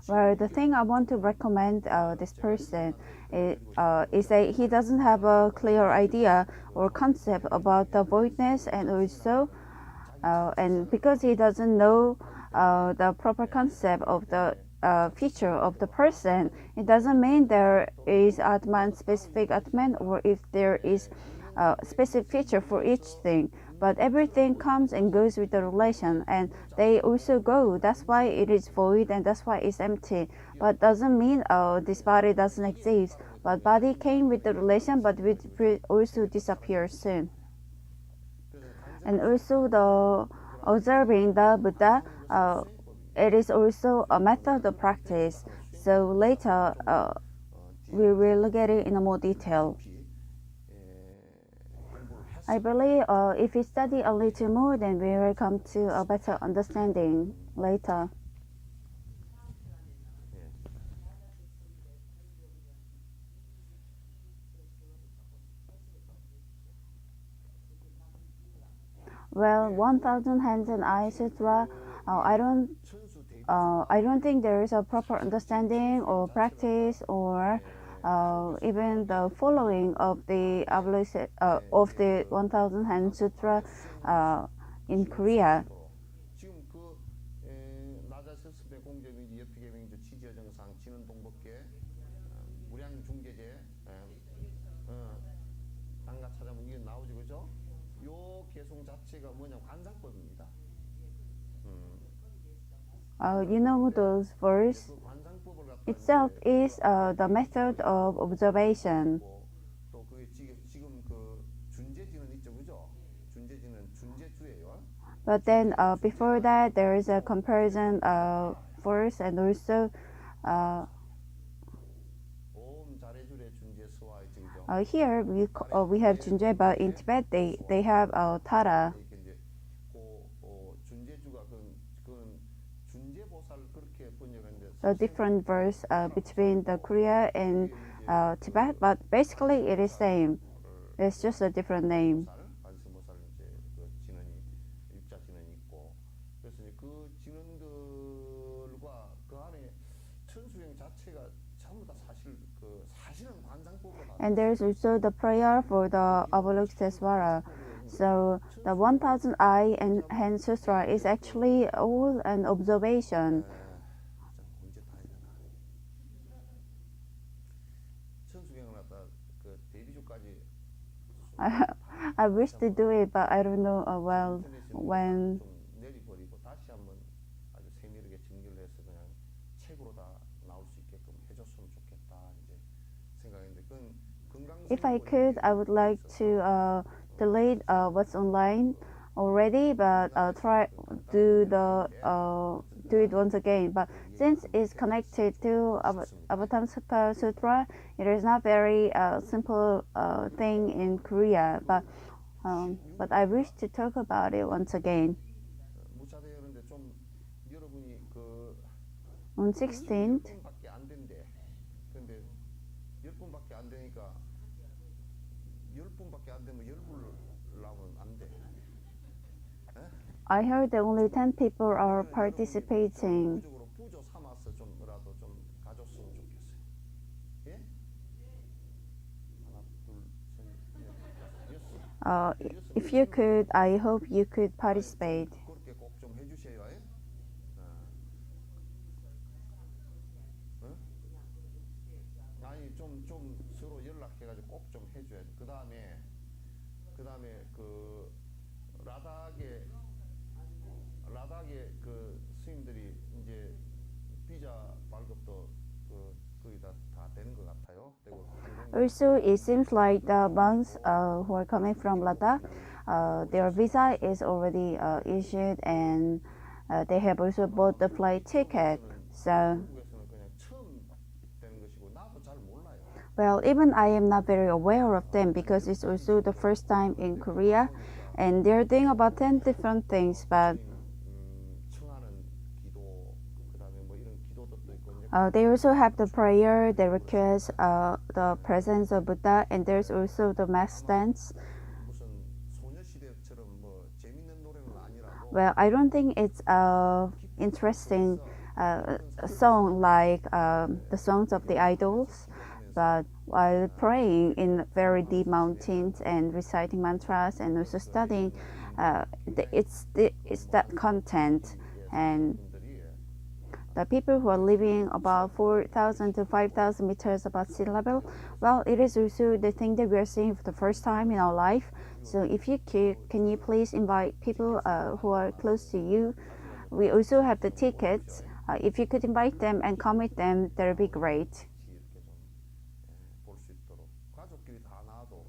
Well, the thing I want to recommend this person is that he doesn't have a clear idea or concept about the voidness, and also and because he doesn't know the proper concept of the feature of the person, it doesn't mean there is Atman, specific Atman, or if there is a specific feature for each thing. But everything comes and goes with the relation, and they also go. That's why it is void, and that's why it's empty. But doesn't mean this body doesn't exist. But body came with the relation, but it will also disappear soon. And also the observing the Buddha, it is also a method of practice. So later we will look at it in a more detail. I believe if we study a little more, then we will come to a better understanding later. Well, 1,000 Hands and Eyes Sutra, I don't think there is a proper understanding or practice or even the following of the 1,000 Hands Sutra in Korea. 지금 그 나자세습의 공제민지 여피계명주 취지여정상 진원동법계 무량중계제 단가 찾아보면 이게 나오죠, 그죠? 요 개송 자체가 뭐냐 관상법입니다. You know those verse 그 관상법을 갖다 itself is the method of observation. 또 그게 지금 그 준재지는 있죠, 그죠? 준재지는 준재주예요. But then before that, there is a comparison verse, and also 옴 자레줄의 준재스와 있죠, 그죠? here we have Junje, but in Tibet they have Tara. 이렇게 이제 준재주가 그건 준재보살 그렇게 번역하는데 A different verse between the Korea and Tibet, but basically it is same. It's just a different name. 관세보살 이제 그 진원이 육자 진원이 있고 그래서 이제 그 진원들과 그 안에 천수행 자체가 전부 다 사실 그 사실은 관장법보다 And there's also the prayer for the Avalokitesvara. So the 1000 eye and hand sutra is actually all an observation. 언제 다 해야 되나? 천수경을 갖다 그 데뷔조까지 I wish to do it, but I don't know well 인터넷에 when. 좀 내리버리고 다시 한번 아주 세밀하게 정리를 해서 그냥 책으로 다 나올 수 있게끔 해줬으면 좋겠다 이제 생각했는데 그건 If I could, I would like to delete what's online already, but try do it once again. But since it's connected to Avatamsaka Sutra, it is not very simple thing in Korea. But I wish to talk about it once again. 무차대 그런데 좀 여러분이 그 On 16th, 10분밖에 안 된대. 근데 10분밖에 안 되니까 10분밖에 안 되면 10분을 나오면 안 돼. I heard that only 10 people are participating. 부적으로 부조 삼아서 좀라도 좀 가졌으면 좋겠어요. 예? 하나, 둘, 셋, 넷, 다섯, 여섯. If you could, I hope you could participate. 그렇게 꼭 좀 해주세요. 예? 아니 좀 서로 연락해가지고 꼭 좀 해줘야 돼. 그 다음에 그 라닥의 그 스님들이 이제 비자 발급도 거의 다 되는 것 같아요. 그리고 Also, it seems like the monks who are coming from Ladakh, their visa is already issued, and they have also bought the flight ticket. So, 한국에서는 그냥 처음 되는 것이고 나도 잘 몰라요. well, even I am not very aware of them because it's also the first time in Korea, and they're doing about 10 different things. But 청하는 기도 그다음에 뭐 이런 기도들도 있고 이제 they also have the prayer, they request the presence of Buddha, and there's also the mass dance. 무슨 소녀시대처럼 뭐 재밌는 노래는 아니라도 Well, I don't think it's interesting song like the songs of the idols, but while praying in very deep mountains and reciting mantras and also studying, it's that content. And 분들이 the people who are living about 4,000 to 5,000 meters above sea level, well, it is also the thing that we are seeing for the first time in our life. So if you could, can you please invite people who are close to you? We also have the tickets. If you could invite them and come with them, that would be great. 같이 이렇게 좀 볼 수 있도록 가족끼리 다 나와도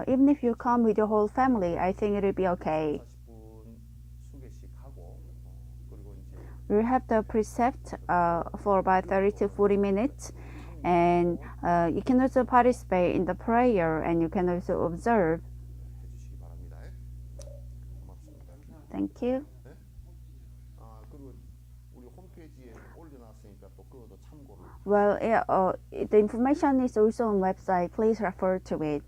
Even if you come with your whole family, I think it will be okay. 40분 수개씩 하고 그리고 이제 We have the precept for about 30 to 40 minutes, and you can also participate in the prayer, and you can also observe. 해주시기 바랍니다. 고맙습니다. Thank you. 그리고 우리 홈페이지에 올려놨으니까 또 그것도 참고를. Well, the information is also on website. Please refer to it.